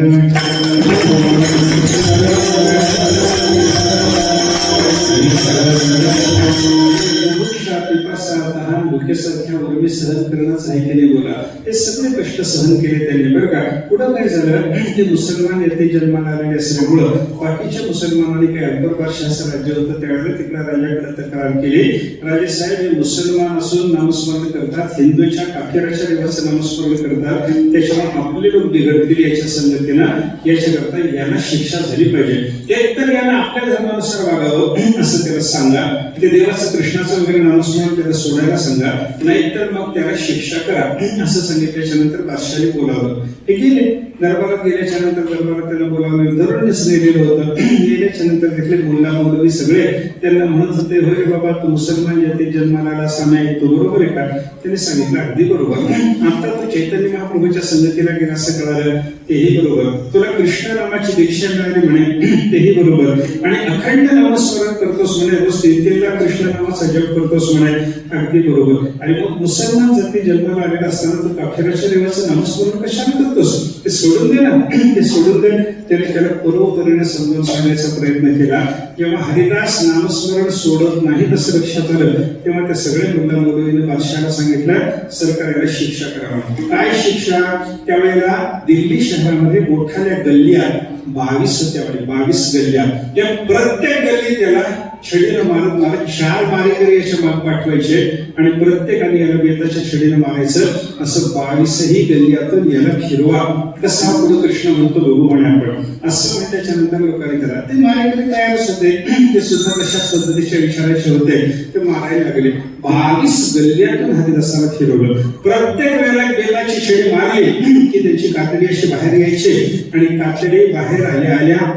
भुकेसारख्या उर्मी सहन करणंच आहे त्याने बोला. हे सगळे कष्ट सहन केले त्यांनी बरं का. पुढं काय झालं, ते मुसलमान येथे जन्माला आलेले असल्यामुळं बाकीच्या मुसलमानांनी काय अकबर बादशाहाचं राज्य होतं त्यावेळेला तिकडे राजाकडे तक्रार केली. राजे साहेब हे मुसलमान असून नामस्मरण करतात, हिंदूच्या काफिराच्या देवाचं नामस्मरण करतात, त्याच्यामुळे आपले लोक बिघडतील याच्या संगतीनं याच्याकरता यांना शिक्षा झाली पाहिजे. एकतर यांना आपल्या धर्मानुसार वागावं असं त्याला सांगा, ते देवाचं कृष्णाचं वगैरे नामस्मरण त्याला सोडायला सांगा, नाहीतर मग त्याला शिक्षा करा असं सांगितल्याच्या नंतर बादशाहाने बोलावलं. हे गेले दरबारात. गेल्याच्या नंतर दरबारात त्याला बोलावलं, दररोज नेलेलं होतं. गेल्याच्या नंतर तिथले मुल्ला मौलवी सगळे त्यांना म्हणत होते, होय बाबा तू मुसलमान जाती जन्माला आला साम्या येतो, बरोबर आहे का? त्याने सांगितलं अगदी बरोबर. आता तू चैतन्य महाप्रभूच्या संगतीला गेला असं कळालं, तेही बरोबर. तुला कृष्ण नामाची दीक्षा मिळाली म्हणे, तेही बरोबर. आणि अखंड नामस्मरण करतोस म्हणे, रोज 3 कृष्ण नामाचा जप करतोस म्हणे, अगदी बरोबर. आणि मग मुसलमान जाती जन्माला आलेला असताना तू काफिराच्या देवाचं नामस्मरण कशाला करतोस? ते सोडून दे ना, ते सोडून दे. त्याने त्याला पूर्वपरीने समजून सांगण्याचा प्रयत्न केला. जेव्हा हरिदास नामस्मरण सोडत नाही असं लक्षात आलं, तेव्हा त्या सगळ्या मुल्ला मौलवीने बादशाहाला सांगितलं, सरकारला शिक्षा करावं. काय शिक्षा? त्यावेळेला दिल्ली शहरामध्ये मोठ्या गल्ल्या 22 होत्या, 22 गल्ल्या. त्या प्रत्येक गल्ली त्याला छडीनं मारत 4 मारेकरी याच्या माग पाठवायचे आणि प्रत्येकाने याला बेताच्या छडीनं मारायचं. असं 22ही गल्ल्यातून याला फिरवा. कसा पुढे कृष्ण म्हणतो बघू म्हणे आपण असं म्हणजे. त्याच्यानंतर लोकांनी करा, ते मारेकरी तयारच होते, ते सुद्धा तशाच पद्धतीच्या इशाऱ्याचे होते, ते मारायला लागले. 22 गल्ल्यातून हरिदासाला फिरवलं. प्रत्येक वेळेला बेताची छडी मारली की त्याची कातडी अशी बाहेर यायची आणि कातडी बाहेर आल्या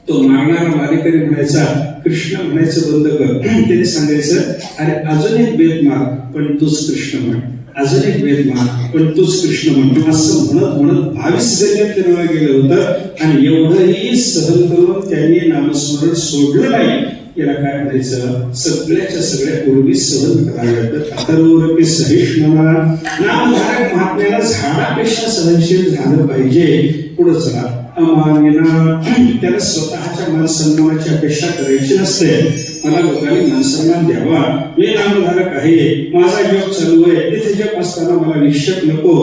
तो मारणारा मारेकरी म्हणायचा, कृष्ण म्हणायचं बंद कर. त्याने सांगायचं, अरे अजून एक बेत मार पण तूच कृष्ण म्हण, अजून एक बेत मार पण तूच कृष्ण म्हण. असं म्हणत म्हणत 22 गल्ल्यात फिरवलं गेलं होतं. आणि एवढंही सहन करून त्यांनी नामस्मरण सोडलं नाही. याला काय म्हणायचं, सगळ्याच्या सगळ्या पूर्वी सहन कराव्यात. अथर्वरूपी सहिष्णुता, नामधारक महात्म्याला झाडापेक्षा सहनशील झालं पाहिजे. पुढे चला, अमानिना, त्याला स्वतःच्या मान सन्मानाची अपेक्षा करायची नसते. मला लोकांनी मान सन्मान द्यावा, मी नामधारक आहे, माझा जप चालू आहे, तिथे जप असताना मला निश्चय नको,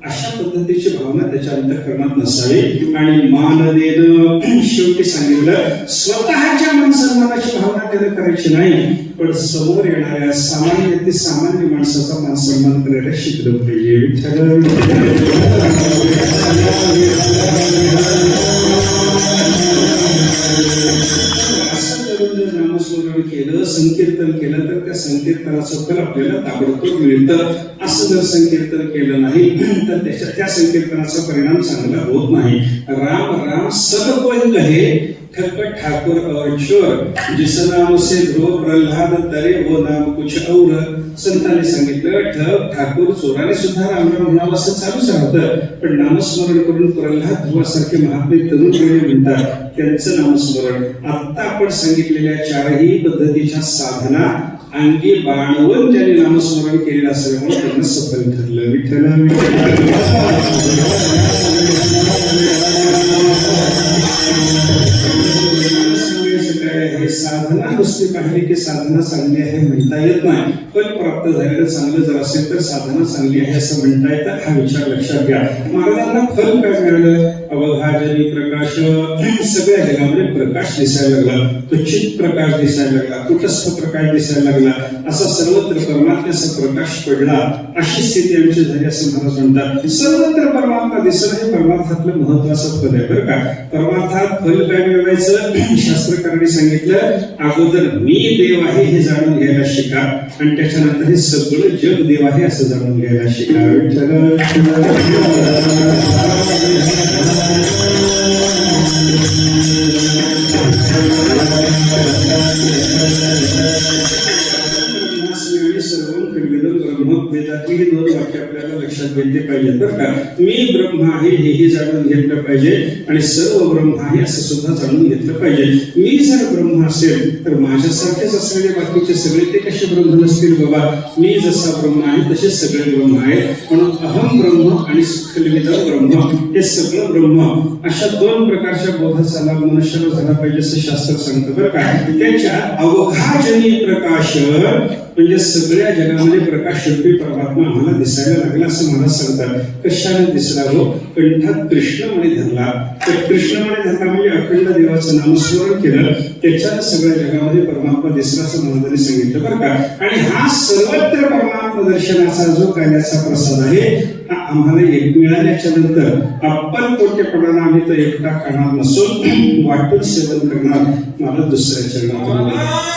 अशा पद्धतीची भावना त्याच्या अंतःकरणात नसावी. आणि मान देणं, शेवटी सांगितलं, स्वतःच्या मान सन्मानाची भावना त्याला करायची नाही, पण समोर येणाऱ्या सामान्य माणसाचा मान सन्मान करायला शिकलं पाहिजे. नामस्मरण केलं, संकीर्तन केलं तर त्या संकीर्तनाचं फल आपल्याला ताबडतोब मिळतं. असं जर संकीर्तन केलं नाही तर त्या संकीर्तनाचा परिणाम चांगला होत नाही. राम राम सब कोई कहे, ठक ठाकुर और चोर, जिस नाम से ध्रुव प्रल्हाद तरे वो नाम कुछ और. संतांनी सांगितलं, ठक ठाकूर चोराने सुद्धा राम राम म्हणावं असं चालूच राहतं, पण नामस्मरण करून प्रल्हाद ध्रुवासारखे महात्मे तरुण पिढी म्हणतात, त्यांचं नामस्मरण. आता आपण सांगितलेल्या 4ही पद्धतीच्या साधना अंगी बाणवून ज्यांनी नामस्मरण केलेलं असल्यामुळे त्यांना सफल ठरलं. विठ्ठल साधना नुसती पाहिली की साधना चांगली आहे म्हणता येत नाही. फल प्राप्त झालेलं चांगलं जर असेल तर साधना चांगली आहे असं म्हणता येतं. हा विचार लक्षात घ्या. महाराजांना फल काय मिळालं? अवघाजनी प्रकाश. सगळ्या जगामध्ये प्रकाश दिसायला लागला, क्वचित प्रकाश दिसायला लागला, कुटस्थ प्रकाश दिसायला लागला, असा सर्वत्र परमात्म्याचा प्रकाश पडला. अशी स्थिती आमची झाली असं महाराज म्हणतात. सर्वत्र परमात्मा दिसणं हे परमार्थातलं महत्वाचं फल आहे बरं का. परमार्थात फल काय मिळवायचं? शास्त्रकारांनी सांगितलं, अगोदर मी देव आहे हे जाणून घ्यायला शिका आणि त्याच्यानंतर हे सगळं जग देव आहे असं जाणून घ्यायला शिका. वेदातली ही 2 वाक्य आपल्याला लक्षात घेतले पाहिजेत बरं का. मी ब्रह्म आहे हेही जाणून घेतलं पाहिजे आणि सर्व ब्रह्म आहे असं सुद्धा जाणून घेतलं पाहिजे. मी जर ब्रह्म असेल तर माझ्यासारखेच असलेले बाकीचे सगळे ते कसे ब्रह्म नसतील बाबा. मी जसा ब्रह्म आहे तसे सगळे ब्रह्म आहेत. म्हणून अहम ब्रह्म आणि सुखलिंगम ब्रह्म हे सगळं ब्रह्म अशा 2 प्रकारच्या बोधाचा लाभ मनुष्याला झाला पाहिजे असं शास्त्र सांगतं बरं का. त्याच्या अवघाजनी प्रकाश म्हणजे सगळ्या जगामध्ये प्रकाश रूपी परमात्मा आम्हाला दिसायला लागला असं मला सांगतात. कशाने दिसला हो. कंठात कृष्णमणी धरला. तर कृष्णमणी धरला म्हणजे अखंड देवाचं नामस्मरण केलं त्याच्यानं सगळ्या जगामध्ये परमात्मा दिसला असं महाराजांनी सांगितलं बरं का. आणि हा सर्वत्र परमात्मा दर्शनाचा जो कायद्याचा प्रसाद आहे हा आम्हाला एक मिळाल्याच्या नंतर आपण कोट्यपणानं आम्ही तर एकटा खाणार नसून वाटून सेवन करणार. मला दुसऱ्या चरणात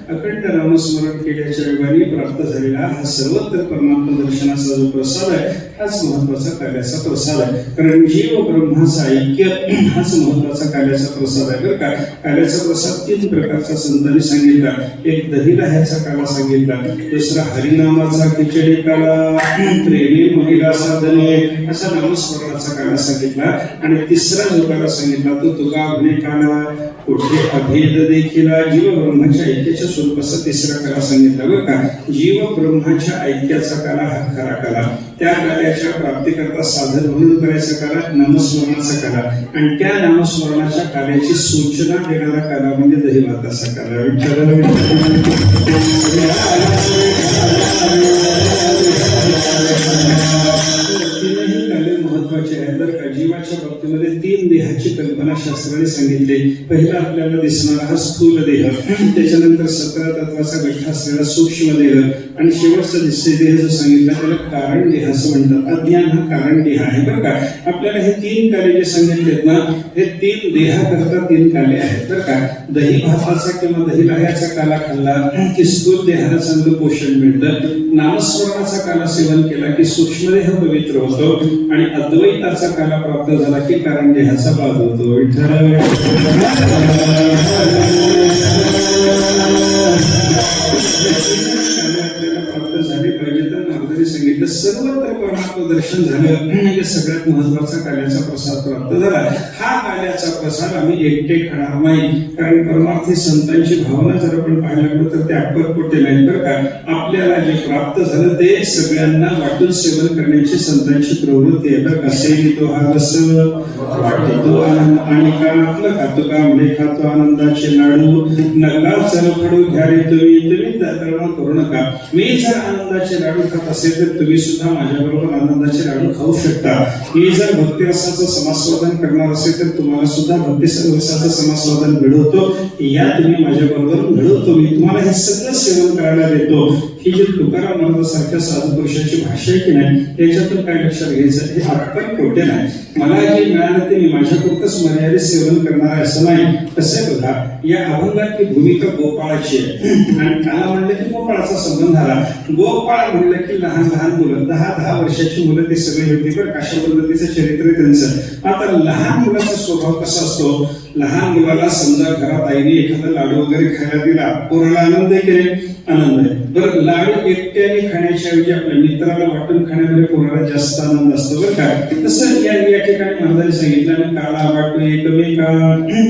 अखंड नामस्मरण केल्याच्या योगाने प्राप्त झालेला हा सर्वत्र परमात्मा दर्शनाचा जो प्रसाद आहे हाच महत्वाचा कार्याचा प्रसाद आहे. कारण जीव ब्रह्माचा ऐक्य हाच महत्वाचा कार्याचा प्रसाद आहे बरं का. कार्याचा प्रसाद 3 प्रकारचा संतांनी सांगितला. एक दहीला ह्याचा काला सांगितला, दुसरा हरिनामाचा खिचडी काला, प्रेमी महिला साधने असा नामस्मरणाचा काला सांगितला आणि तिसरा जो काला सांगितला तो तुका अग्नि काला कुठे अभेद देखील जीव ब्रह्माच्या ऐक्याच्या स्वरूपाचा तिसरा काला सांगितला बरं का. जीव ब्रह्माच्या ऐक्याचा काला हा खरा काला. त्या कार्याच्या प्राप्तीकरता साधन म्हणून करायचा काला नामस्मरणाचा काला आणि त्या नामस्मरणाच्या कार्याची सूचना देणारा काला म्हणजे दहीभाताचा काला. महत्वाचे आहे बरं का. जीवाच्या बाबतीमध्ये 3 देहाची कल्पना शास्त्राने सांगितली. पहिला आपल्याला दिसणारा हा स्थूल देह, त्याच्यानंतर 17 तत्वाचा गठ्ठा असलेला सूक्ष्म देह आणि शेवटचा दिसते देह जो सांगितला त्याला कारण देह असं म्हणतात. अज्ञान हा कारण देह आहे बरं का. आपल्याला हे 3 काले जे सांगितलेत ना हे 3 देहाकरता 3 काले आहेत बरं का. दही भाताचा किंवा दही लाह्याचा काला खाल्ला की स्थूल देहाला चांगलं पोषण मिळतं. नामस्मरणाचा काला सेवन केला की सूक्ष्म देह पवित्र होतो आणि अद्वैताचा काला प्राप्त झाला की कारण देहाचा बाध होतो. प्राप्त झाले पाहिजे तर महाराजांनी सांगितलं बघितलं सर्वत्र परमात्म दर्शन झालं म्हणजे सगळ्यात महत्वाचा काल्याचा प्रसाद प्राप्त झाला. हा काल्याचा प्रसाद आम्ही एकटे खाणार नाही, कारण परमार्थी संतांची भावना जर आपण पाहायला लागलो तर ते अटपटपटे नाही बरं का. आपल्याला जे प्राप्त झालं ते सगळ्यांना वाटून सेवन करण्याची संतांची प्रवृत्ती आहे बरं का. सेवितो हा रस वाटितो आनंद आणि कानातलं खातो का म्हणजे खातो आनंदाचे लाडू नका चलफडू घ्या रे तुम्ही तळमळ करू नका. मी जर आनंदाचे लाडू खात असेल तर तुम्ही सुद्धा माझ्याबरोबर आनंदाचे लाडू खाऊ शकता. मी जर भक्ती रसाचं समास्वादन करणार असेल तर तुम्हाला सुद्धा भक्ती रसाचं समास्वादन मिळवतो. या तुम्ही माझ्याबरोबर मिळवतो, मी तुम्हाला हे सगळं सेवन करायला देतो. ही जी तुकाराम महाराजांसारख्या साधू पुरुषाची भाषा आहे की नाही, याच्यातून काय लक्षात घ्यायचं, हे आपण खोटे नाही. मला जे मिळालं ते मी माझ्यापुरतंच मर्यादित सेवन करणार आहे असं नाही. कसं बघा, या अभंगातली भूमिका गोपाळाची आहे आणि काला म्हणलं की गोपाळाचा संबंध आला. गोपाळ म्हणलं की लहान लहान मुलं, 10-10 वर्षाची मुलं ते सगळे होते पण कशा पद्धतीचं चरित्र त्यांचं. आता लहान मुलाचा स्वभाव कसा असतो, लहान मुलाला समजा घरात आईने एखादा लाडू वगैरे खायला दिला, पोराला आनंद आहे की नाही, आनंद आहे. बरं, लाडू एकट्याने खाण्याच्या ऐवजी आपल्या मित्राला वाटून खाण्यामध्ये पोराला जास्त आनंद असतो बरं का. तसं या ठिकाणी महाराजांनी सांगितलं, आम्ही काला वाटू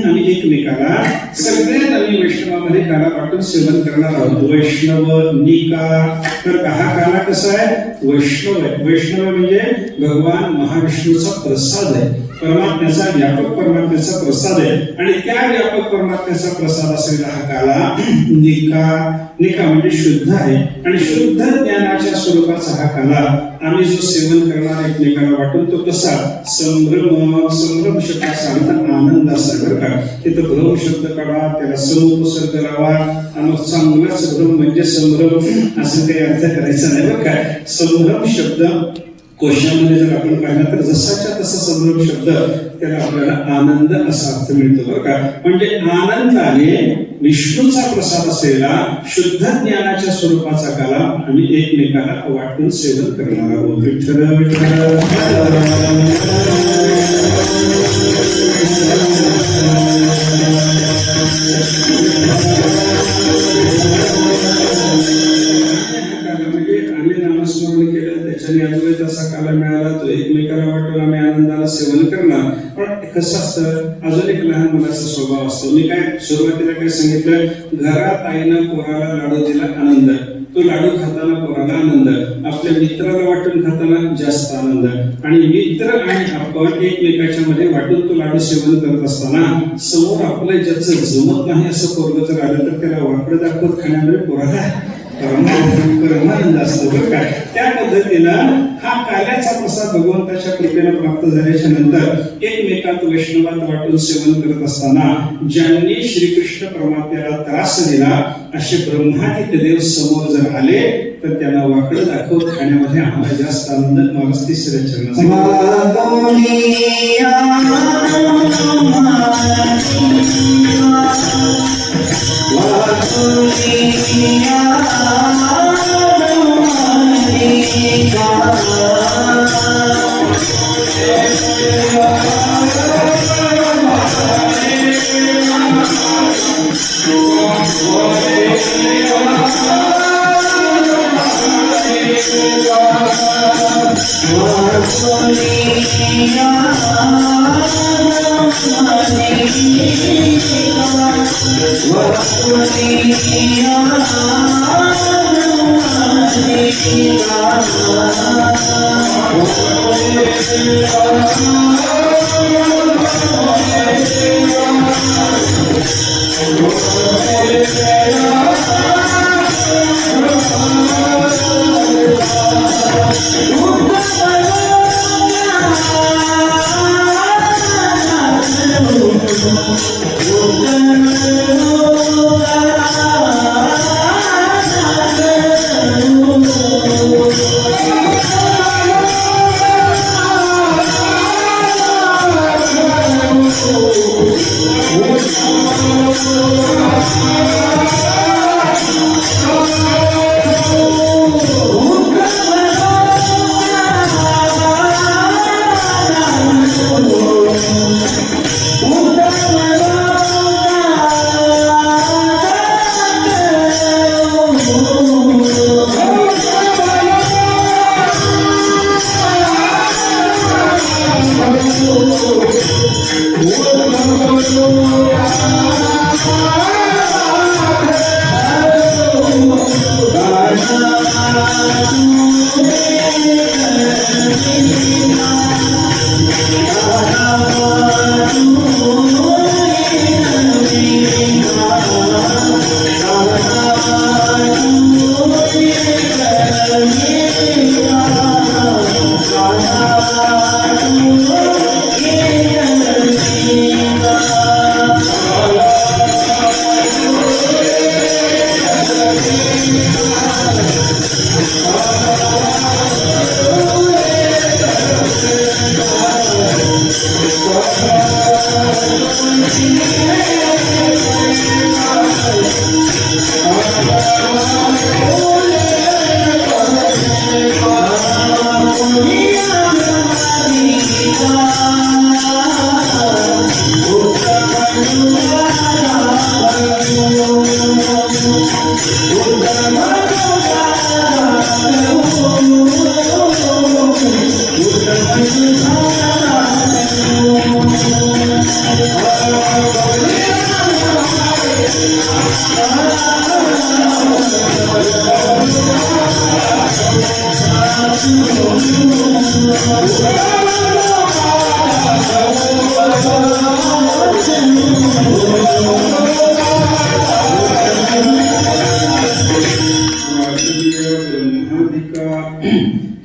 आम्ही एकमेकाला सगळे नवीन वैष्णवामध्ये काला वाटून सेवन करणार आहोत. वैष्णव निका, तर हा काला कसा आहे, वैष्णव आहे. वैष्णव म्हणजे भगवान महाविष्णूचा प्रसाद आहे, परमात्म्याचा व्यापक परमात्म्याचा प्रसाद आहे. आणि त्या व्यापक परमात्म्याचा प्रसाद असलेला हा काला निका म्हणजे शुद्ध आहे आणि शुद्ध ज्ञानाच्या स्वरूपाचा हा काला आम्ही जो सेवन करणार एकमेकाला वाटून तो कसा, संभ्रम शब्द सांगता आनंद असा बरं का. तिथं भ्रम शब्द काढा, त्याला समुपसर्ग लावा आणि चांगलाच भ्रम म्हणजे संभ्रम असं काही अर्थ करायचा नाही बरं का. संभ्रम शब्द कोशामध्ये जर आपण पाहिला तर जसाच्या तसा संभ्रम शब्द त्याला आपल्याला आनंद असा अर्थ मिळतो बरं का. म्हणजे आनंदाने विष्णूचा प्रसाद असलेला शुद्ध ज्ञानाच्या स्वरूपाचा काला आम्ही एकमेकाला वाटून सेवन करणार आहोत. विठ्ठल विठ्ठल असा काला मिळाला तो एकमेकाला वाटून आम्ही आनंदाला सेवन करणार. पण कसं असतं, अजून एक लहान मुलाचा स्वभाव असतो. मी काय सुरुवातीला काय सांगितलं, घरात आईनं पोराला लाडू दिला आनंद, तो लाडू खाताना पोराला आनंद, आपल्या मित्राला वाटून खाताना जास्त आनंद. आणि मित्र आणि आपण एकमेकाच्या मध्ये वाटून तो लाडू सेवन करत असताना समोर आपलं ज्याचं जमत नाही असं पोरग जर आलं तर त्याला वाकडं दाखवत खाण्यामध्ये पोराला परमानंद असतो बरं का. त्या पद्धतीनं हा काल्याचा प्रसाद भगवंताच्या कृपेने प्राप्त झाल्याच्या नंतर एकमेकात वैष्णवात वाटून सेवन करत असताना ज्यांनी श्रीकृष्ण परमात्म्याला त्रास दिला असे ब्रह्मादित्य देव समोर जर आले तर त्यांना वाकडं दाखवत खाण्यामध्ये आम्हाला जास्त आनंद. मला तिसऱ्या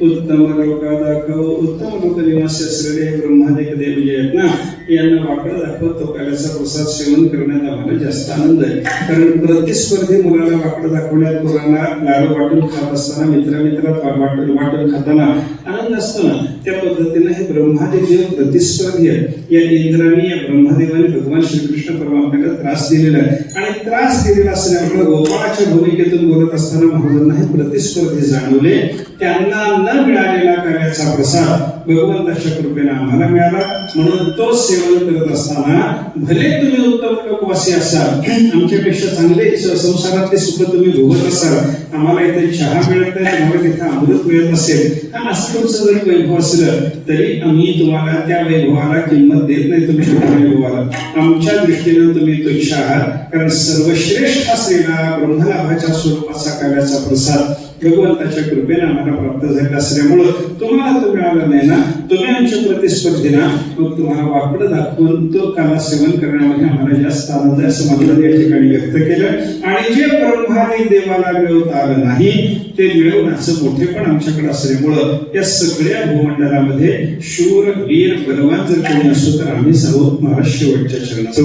उत्तम लोका दाखव उत्तम लोक निवासी असलेले ब्रह्मादिक देव जे आहेत ना यांना वाकडं दाखवत तो काल्याचा प्रसाद सेवन करण्यात आम्हाला जास्त आनंद आहे. कारण प्रतिस्पर्धी मुलाला वाकडं दाखवण्यात, मुलांना लाडू वाटून खात असताना, मित्रात वाटून खाताना आनंद असतो ना, त्या पद्धतीने हे ब्रह्मादिक देव प्रतिस्पर्धी आहे. या इंद्राने, या ब्रह्मदेवाने भगवान श्रीकृष्ण परमात्म्याला त्रास दिलेला आहे आणि त्रास दिलेला असल्यामुळे गोपाळाच्या भूमिकेतून बोलत असताना महाराजांना हे प्रतिस्पर्धी जाणवले. त्यांना न मिळालेला कार्याचा प्रसाद भगवंताच्या कृपेने आम्हाला मिळाला. म्हणून तो सेवन करत असताना भले तुम्ही उत्तम लोकवासी असाल, आमच्यापेक्षा चांगले संसारातले सुख तुम्ही भोगत असाल, आम्हाला इथे चहा मिळत नाही, आम्हाला तिथे अमृत मिळत असेल, असं तुमचं जरी वैभव असलं तरी आम्ही तुम्हाला त्या वैभवाला किंमत देत नाही. तुमच्या वैभवाला आमच्या दृष्टीने तुम्ही तुच्छ आहात. कारण सर्वश्रेष्ठ असलेला ब्रह्मलाभाच्या स्वरूपाचा कार्याचा प्रसाद भगवंताच्या कृपेने आम्हाला प्राप्त झाला असल्यामुळं तुम्हाला तो मिळाला नाही ना, तुम्ही आमच्या प्रतिस्पर्धीना मग तुम्हाला वाकडं दाखवून तो काला सेवन करण्यामध्ये आम्हाला जास्त आनंद आहे असं मला या ठिकाणी व्यक्त केलं. आणि जे ब्रह्मादी देवाला मिळवता आलं नाही ते मिळवण्याचं मोठेपण आमच्याकडे असल्यामुळं या सगळ्या भूमंडलामध्ये शूर वीर बलवान जर कोणी असो तर आम्ही सर्व महाराज शेवटच्या चरणात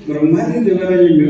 ब्रह्मादी देवाला जे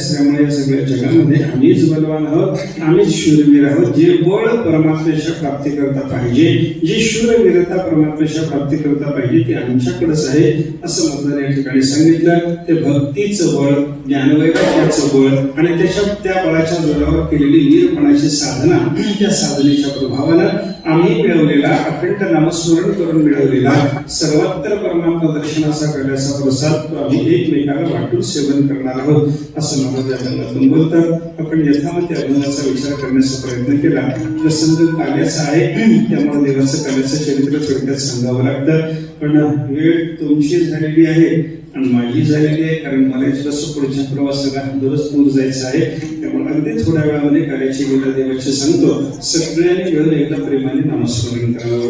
असल्यामुळे या सगळ्या जगामध्ये आम्हीच बलवान आहोत, आम्हीच शूरवीर आहोत. जे बळ परमात्म्याच्या प्राप्ती करता पाहिजे, जी शूरवीरता परमात्म्याच्या प्राप्ती करता पाहिजे ती आमच्याकडेच आहे असं मतदार या ठिकाणी सांगितलं. ते भक्तीचं बळ, ज्ञानवैराग्याचं बळ आणि त्या बळाच्या जोरावर केलेली वीरपणाची साधना, त्या साधनेच्या प्रभावानं आम्ही मिळवलेला अखंड नामस्मरण करून मिळवलेला सर्वत्र परमात्मा दर्शनाचा करण्याचा प्रसाद आम्ही एकमेकाला वाटून सेवन करणार आहोत असं महाराजांना बोलतात. आपण यथामत अभिनयाचा विचार करण्याचा प्रयत्न केला. प्रसंग काल्याचा आहे, त्यामुळे देवाचं काल्याचं चरित्र थोडक्यात सांगावं लागतं. पण वेळ तुमची झालेली आहे आणि माझी झालेली आहे, कारण मला थोडंसं पुढच्या प्रवासाला बरंच दूर जायचं आहे. त्यामुळे अगदी थोड्या वेळामध्ये कार्याची लीला देवाची सांगतो. सगळ्यांनी मिळून एकदा प्रेमाने नामस्मरण करावं.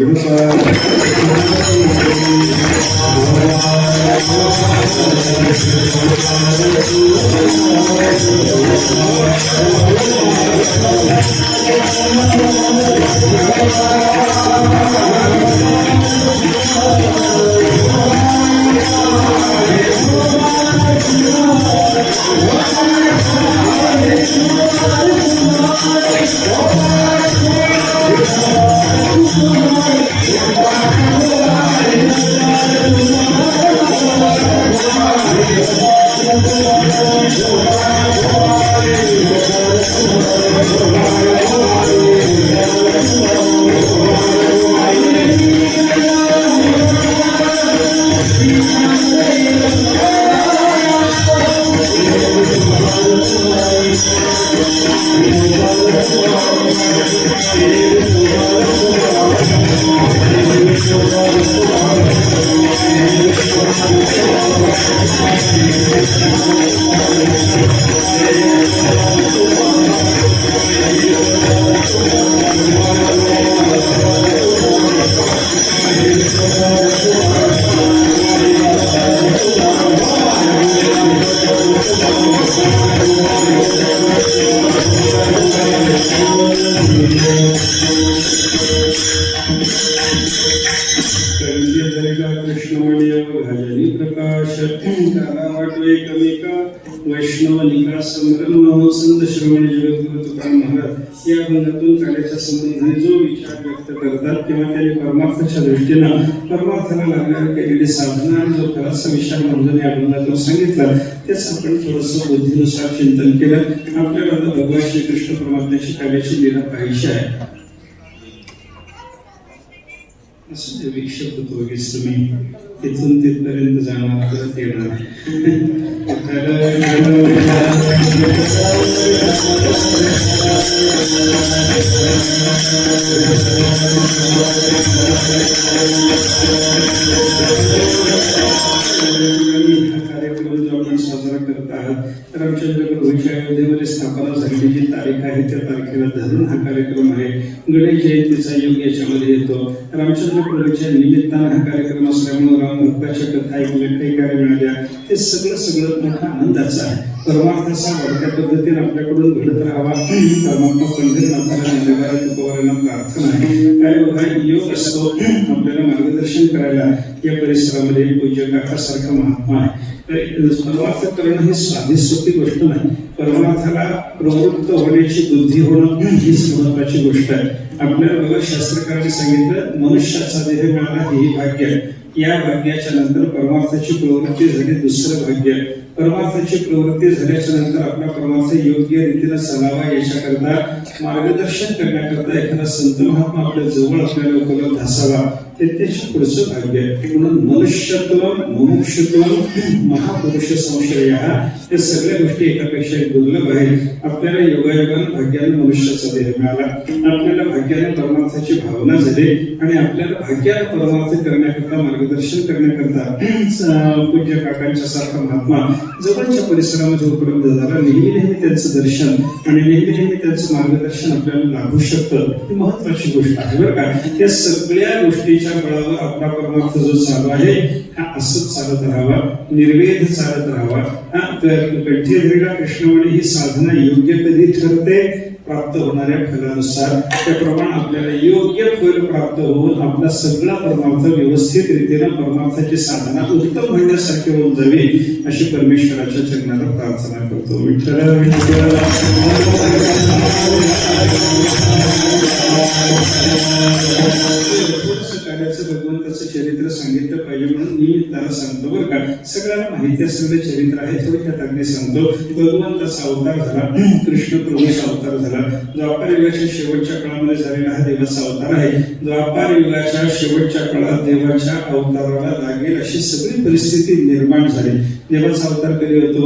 वैष्णवनिका संभ्रम संत श्रवण जगद्गुरु तुकाराम महाराज या अभंगातून कार्याच्या संबंधाने जो विचार व्यक्त करतात किंवा त्याने परमार्थाच्या दृष्टीनं परमार्थाला लागणारी केलेली साधना आणि जो खराचा विचार म्हणून या अभंगातून सांगितलं तेच आपण थोडंसं बुद्धीनुसार चिंतन केलं. आपल्याला आता भगवान श्रीकृष्ण परमात्म्याची कार्याची लीला पाहिजे आहे असं विक्षेप होतो की तुम्ही तिथून तिथपर्यंत जाणार परत येणार. कार्यक्रम जो आपण साजरा करत आहात रामचंद्र प्रभूंच्या अयोध्येमध्ये स्थापना झालेली जी तारीख आहे त्या तारखेला धरून हा कार्यक्रम आहे. गणेश जयंतीचा योग याच्यामध्ये येतो. रामचंद्र प्रभूंच्या निमित्तानं हा कार्यक्रम असल्यामुळे राम भक्ताच्या कथा ऐकायला मिळाल्या. हे सगळं मोठा आनंदाचा आहे. परमार्थाचा वाढत्या पद्धतीने आपल्याकडून घडत राहावा परमात्मा पंढरीनाथाला नंदगारा तुकोबारांना प्रार्थना आहे. काय बघा योग असतो आपल्याला मार्गदर्शन करायला या परिसरामध्ये पूज्य काकासारखा महात्मा आहे. परमार्थ करणं ही साधी सोपी गोष्ट नाही. परमार्थाला प्रवृत्त होण्याची बुद्धी होणं हीच महत्वाची गोष्ट आहे. आपल्याला बघा शास्त्रकारांनी सांगितलं मनुष्याचा देह मिळाला हेही भाग्य आहे. या भाग्याच्या नंतर परमार्थाची प्रवृत्ती झाली दुसरं भाग्य. परमार्थाची प्रवृत्ती झाल्याच्या नंतर आपला परमार्थ योग्य रीतीने चालावा याच्याकरता मार्गदर्शन करण्याकरता एखादा संत महात्मा आपल्या जवळ आपल्याला उपलब्ध असावा ते त्याच्या पुढचं भाग्य आहे. म्हणून मनुष्यत्व मुमुक्षुत्व महापुरुष संशय या सगळ्या गोष्टी एकापेक्षा एक दुर्लभ आहे. आपल्याला योगायोगानं भाग्याने मनुष्याचा देह मिळाला. आपल्याला भाग्याने परमार्थाची भावना झाली आणि आपल्याला भाग्याने परमार्थ करण्याकरता मार्गदर्शन करण्याकरता पूज्य काकांच्या सारखा महात्मा जवळच्या परिसरामध्ये उपलब्ध झाला. नेहमी त्यांचं दर्शन आणि नेहमी त्यांचं मार्गदर्शन आपल्याला लाभू शकतं. ही महत्वाची गोष्ट आहे बरं का. या सगळ्या गोष्टीच्या बळावर आपला परमार्थ जो चालू आहे हा असंच चालत राहावा, निर्वेद चालत राहावा. कंठी धरीला कृष्णवाणी ही साधना योग्य कधी ठरते प्राप्त होणाऱ्या फलानुसार त्याप्रमाणे आपल्याला योग्य फल प्राप्त होऊन आपला सगळा परमार्थ व्यवस्थित रीतीने परमार्थाची साधना उत्तम होण्यासारखी होऊन जावी अशी परमेश्वराच्या चरणाला प्रार्थना करतो. विठ्ठल कार्याचं भगवंताचं चरित्र सांगितलं पाहिजे म्हणून मी त्याला सांगतो बरं का. सगळ्यांना माहिती असलेलं चरित्र आहे, थोडक्यात अगदी सांगतो. भगवंताचा अवतार झाला, कृष्ण प्रभूचा अवतार झाला. द्वापार युगाच्या शेवटच्या काळामध्ये झालेला हा देवाचा अवतार आहे. द्वापार युगाच्या शेवटच्या काळात देवाच्या अवताराला लागेल अशी सगळी परिस्थिती निर्माण झाली. देवाचा अवतार कधी होतो?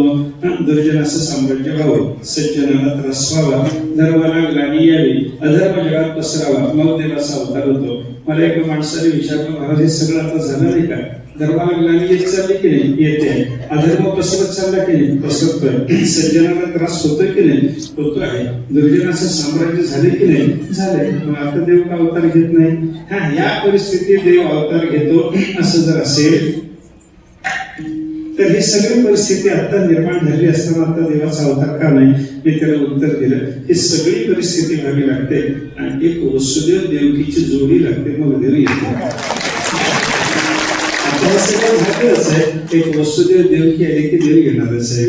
दुर्जनाचं साम्राज्य व्हावं, सज्जनाला त्रास व्हावा, धर्माला ग्लानी यावी, अधर्म जगात पसरावा, मग देवाचा अवतार होतो. मला एका माणसाने विचारलं, महाराज हे सगळं आता झालं नाही का? धर्माला ग्लानी येत चालली की नाही? येते. अधर्म पसरत चालला की नाही? पसरतोय. सज्जनाला त्रास होतोय की नाही? होतो आहे. दुर्जनाचं साम्राज्य झाले की नाही? झालंय. मग आता देव का अवतार घेत नाही? हा, या परिस्थितीत देव अवतार घेतो असं जर असेल तर ही सगळी परिस्थिती आता निर्माण झाली असताना आता देवाचा अवतार का नाही? मी त्याला उत्तर दिलं, ही सगळी परिस्थिती व्हावी लागते आणि एक वसुदेव देवकीची जोडी लागते, मग देव येतो. आता हे सगळं झालेलंच आहे. एक वसुदेव देवकी आले की देव येणारच आहे.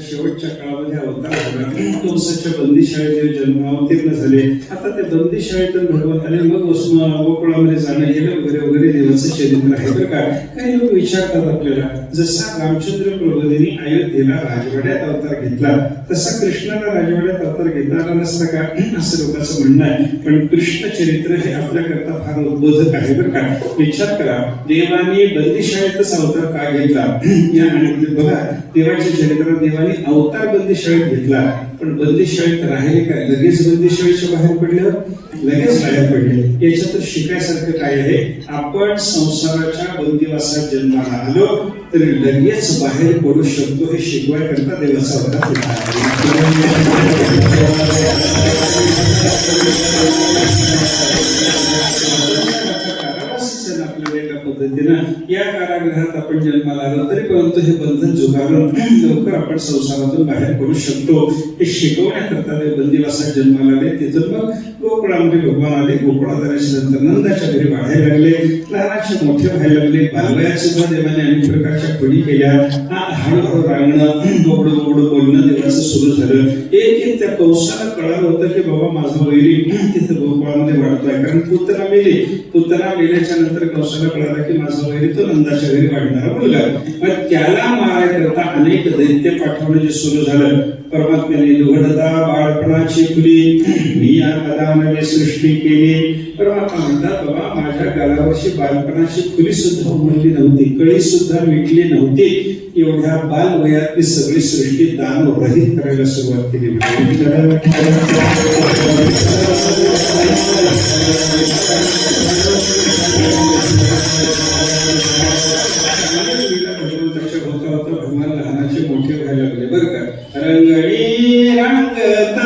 शेवटच्या काळामध्ये अवतार झाला. कंसाच्या बंदीशाळेत जन्म अवतीर्ण झाले. आता त्या बंदीशाळेतून भगवंताने मग गोकुळामध्ये जाणं गेलं वगैरे वगैरे देवाचं चरित्र आहे बरं का. काही लोक विचारतात आपल्याला, जसा रामचंद्र प्रभूंनी अयोध्येला राजवाड्यात अवतार घेतला तसा कृष्णाला राजवाड्यात अवतार घेता आला नसता का, असं लोकांचं म्हणणं आहे. पण कृष्ण चरित्र हे आपल्याकरता फार उद्बोधक आहे बरं का. विचार करा, देवाने बंदीशाळेतच अवतार का घेतला? या आणि बघा, देवाच्या चरित्रात देवाने अवतार बंदीशाळेत घेतला, पण बंदीशाळेत राहिले काय? लगेच बंदीशाळेच्या बाहेर पडल्यावर लगेच बाहेर पडले. याच्यातून शिकायसारखं काय आहे? आपण संसाराच्या बंदिवासात जन्माला आलो तरी लगेच बाहेर पडू शकतो हे शिकवायकरता देवाचा अवतार घेतला. या कारागृहात आपण जन्माला आलो तरी परंतु हे बंधन झुगारून लवकर आपण संसारातून बाहेर पडू शकतो हे शिकवण्याकरता ते बंदिवासात जन्माला आले. तिथून मग गोकुळामध्ये भगवान आले. गोकुळात आल्याच्या नंतर नंदाच्या घरी वाढायला लागले, लहानाचे मोठे व्हायला लागले. बालवयात सुद्धा देवाने अनेक प्रकारच्या खोडी केल्या. हळूहळू रांगणं, बोबडं बोबडं बोलणं देवाचं सुरू झालं. एक त्या कंसाला कळालं होतं की बाबा माझा वैरी तिथे गोकुळामध्ये वाढतोय, कारण पुतना मेल्याच्या नंतर कंसाला कळालं की माझा वैरी तो नंदाच्या घरी वाढणारा मुलगा. मग त्याला मारायकरता अनेक दैत्य पाठवणं जे सुरू झालं. परमात्म्याने लुगडता बाळपणाची फुली मी या पदामध्ये सृष्टी केली. परमात्मा म्हणतात, बाबा माझ्या गालावरची बालपणाची फुली सुद्धा उमलली नव्हती, कळी सुद्धा मिटली नव्हती. एवढ्या बाल वयातली सगळी सृष्टी दानव रहित करायला सुरुवात केली. भगवान लहानाचे मोठे व्हायला लागले बरं का. रंगणी रंगत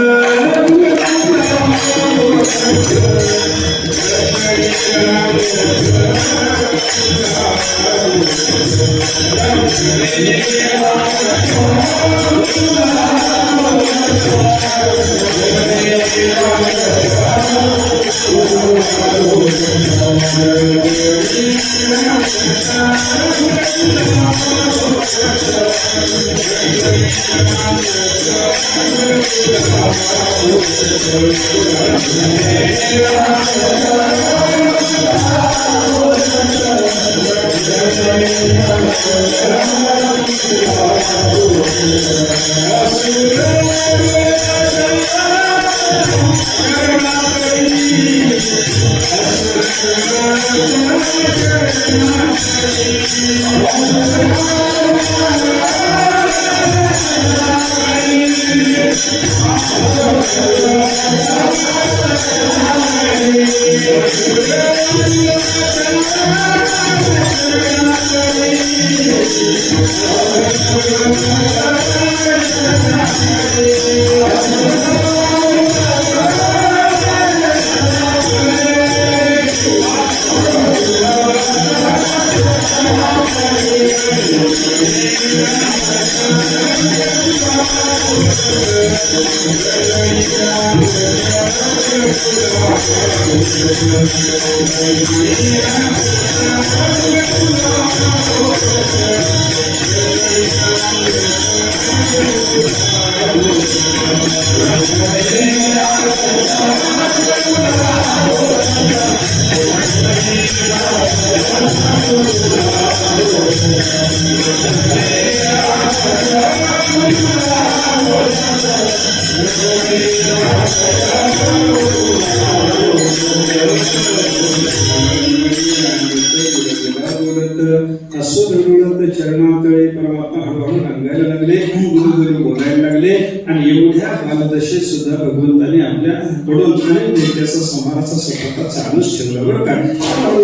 चरणातळे परमात्मा हळूहळू रंगायला लागले, गुरु बोलायला लागले आणि एवढ्या बालदशेत सुद्धा भगवंताने आपल्याकडून त्याचा समाराचा सफलता चालूच ठेवला. बरं का,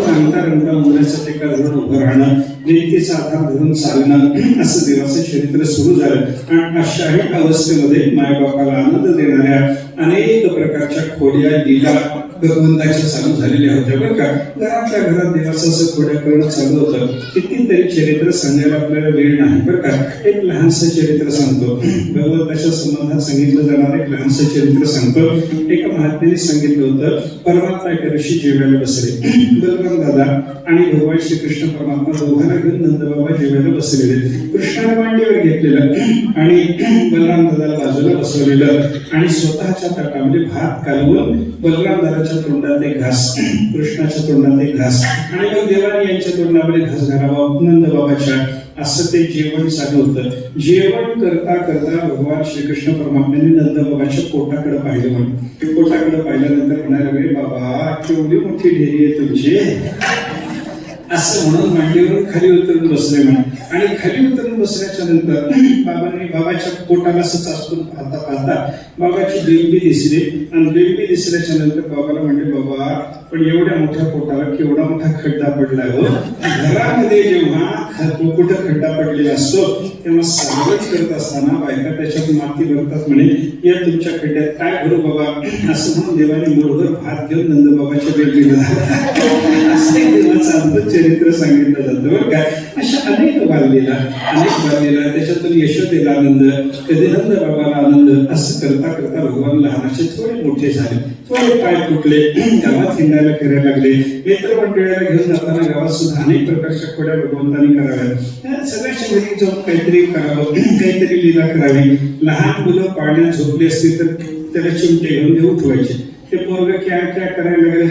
रंगता रंगता उमऱ्यासाठी धरून उभं राहणं, भिंतीचा आधार धरून चालणं, असं देवाचं चरित्र सुरू झालं. आणि अशाही अवस्थेमध्ये मायबापाला आनंद देणाऱ्या अनेक प्रकारच्या खोड्या लीला भगवंताच्या चालू झालेल्या होत्या. बरं का, घरातल्या घरात देवाचं असं खोड्या करणं चालू होतं. कितीतरी चरित्र सांगायला आपल्याला वेळ नाही. बरं का, एक लहानसं चरित्र सांगतो. भगवंताच्या संबंधात सांगितलं जाणार एक लहानसं चरित्र सांगतो. एका महात्म्याने सांगितलं होतं, परमात्मा एका दिवशी जेवायला बसले. बलराम दादा आणि भगवान श्रीकृष्ण परमात्मा दोघांना घेऊन नंदबाबा जेवायला बसलेले. कृष्णाने मांडीवर घेतलेलं आणि बलराम दादाला बाजूला बसवलेलं आणि स्वतःच्या ताटामध्ये भात कालवून बलराम दादाच्या तोंडात एक घास, कृष्णाच्या तोंडात एक घास आणि मग देवाने यांच्या तोंडामध्ये घास घालावा नंदबाबाच्या, असं ते जेवण चालू होतं. जेवण करता करता भगवान श्रीकृष्ण परमात्म्याने नंदबाबाच्या पोटाकडे पाहिलं. म्हणून पोटाकडे पाहिल्यानंतर म्हणायला लागले, बाबा केवढी मोठी ढेरी आहे तुमची, असं म्हणून मांडीवरून खाली उतरून बसले. म्हणून आणि खाली उतरून बसल्याच्या नंतर बाबाच्या पोटाला असं चाचून पाहता पाहता बाबाची बिंबी दिसली आणि बिंबी दिसल्याच्या नंतर बाबाला म्हणले, बाबा पण एवढ्या मोठ्या पोटाला केवढा मोठा खड्डा पडलाय हो. घरामध्ये जेव्हा कुठं खड्डा पडलेला असतो तेव्हा स्वागत करत असताना बायका त्याच्यात माती भरतात. म्हणे, या तुमच्या खड्ड्यात काय भरू बाबा, असं म्हणून देवाने मुठभर भात घेऊन नंदबाबाच्या बिंबीला असं देवाचं चरित्र सांगितलं जातं. बरं काय, अशा अनेक बाललीला त्याच्यातून यशोदेला आनंद, कधी नंद बाबाला आनंद, असं करता करता भगवान लहानाचे थोडे मोठे झाले, थोडे पाय फुटले, गावात हिंडायला फिरायला लागले. मित्रमंडळाला घेऊन जाताना गावात सुद्धा अनेक प्रकारच्या खोड्या भगवंतांनी कराव्या. सगळ्याच्या घरी जाऊन काहीतरी करावं, काहीतरी लीला करावी. लहान मुलं पाळण्यात झोपली असतील तर त्याला चिमटे घेऊन ते उठवायचे. ते पोरग क्या क्या करायला लागले.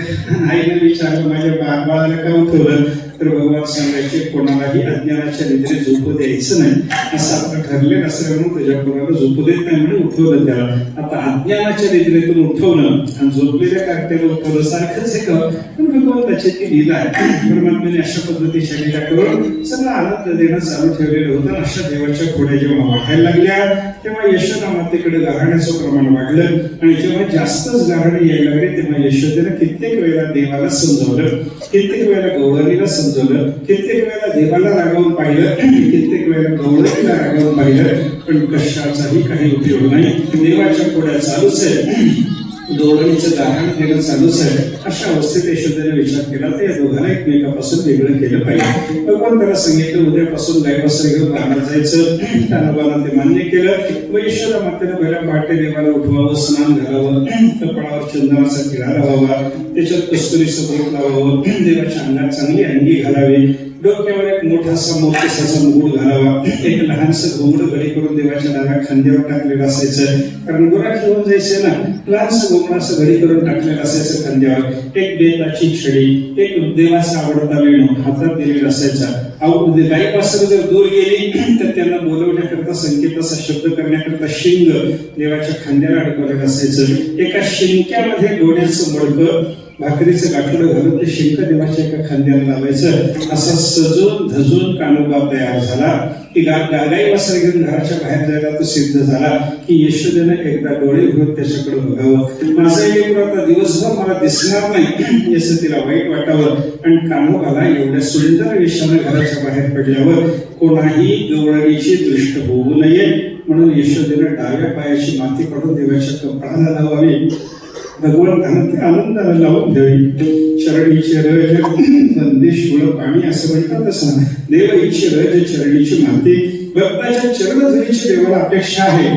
आईने विचारलं, माझ्या बाळाला का उठवलं, तर भगवान सांगायचे, कोणालाही अज्ञानाच्या निद्रेत झोपू द्यायचं नाही, असं आपलं ठरलेलं असल्यामुळे त्याच्या कोणाला झोपू देत नाही म्हणून उठवलं त्याला. आता अज्ञानाच्या निद्रेतून उठवणं आणि झोपलेल्या कार्ट्याला उठवलं सारखंच आहे का, पण भगवंताची ती लीला आहे. परमात्म्याने अशा पद्धतीच्या लीला करून सगळं आनंद देणं चालू ठेवलेलं होतं. अशा देवाच्या खोड्या जेव्हा वाढायला लागल्या तेव्हा यशोदा मातेकडे गारण्याचं प्रमाण वाढलं आणि जेव्हा जास्तच गारणे यायला लागले तेव्हा यशोदेनं कित्येक वेळेला देवाला समजावलं, कित्येक वेळेला गौरवीला समजवलं, कित्येक वेळेला देवाला रागावून पाहिलं, कित्येक वेळेला गौरवीला रागावून पाहिलं, पण कशाचाही काही उपयोग नाही. देवाच्या खोड्या चालूच आहे, दोघांचं गारण केलं चालूच आहे. अशा अवस्थेत यशोदेने विचार केला तर या दोघांना एकमेकापासून वेगळं केलं पाहिजे. भगवान त्याला सांगितलं, उद्यापासून गायवासर घेऊन राहणार जायचं. त्यानं ते मान्य केलं. व यशोदा मातेनं पहिल्या पहाटे देवाला उठवावं, स्नान घालावं, कपाळावर चंदनाचा टिळा लावावा, त्याच्यात कस्तुरीचं बोट लावावं, देवाच्या अंगात चांगली अंगी घालावी, डोक्यावर एक मोठासा मोठेसाचा मुकुट घालावा, एक लहानसं घोंगडं घडी करून देवाच्या डाव्या खांद्यावर टाकलेलं असायचं, कारण गोरा घेऊन जायचं ना, लहानसं घोंगडं असं घडी करून टाकलेलं असायचं खांद्यावर. एक बेताची छडी, एक देवाचा आवडता वेणू हातात दिलेला असायचा. गायीपासून जर दूर गेली तर त्यांना बोलवण्याकरता संकेत असा शब्द करण्याकरता शिंग देवाच्या खांद्याला अडकवलेलं असायचं. एका शिंक्यामध्ये डोळ्याचं मडकं भाकरीचं गाठोडं घालून ते शिंक देवाच्या एका खांद्याला लावायचं. असा सजून धजून कानोबा तयार झाला की गाई वासर घेऊन घराच्या बाहेर जायला तो सिद्ध झाला की यशोदेनं एकदा डोळे घेऊन त्याच्याकडे बघावं. माझा एक आता दिवसभर मला दिसणार नाही याचं तिला वाईट वाटावं आणि कानोबाला एवढ्या सुंदर वेशानं घराच्या बाहेर पडल्यावर कोणाही गवळणीची दृष्ट होऊ नये म्हणून यशोदेनं डाव्या पायाची माती पडून देवाच्या कपाळाला लावावी, भगवंतानं ते आनंदाला लावून द्यावी. चरणीचे रज नंदेश्वर पाणी असं म्हणतात तसं देव इच्छे रज चरणीची माती. भक्ताच्या चरणधरीची देवाला अपेक्षा आहे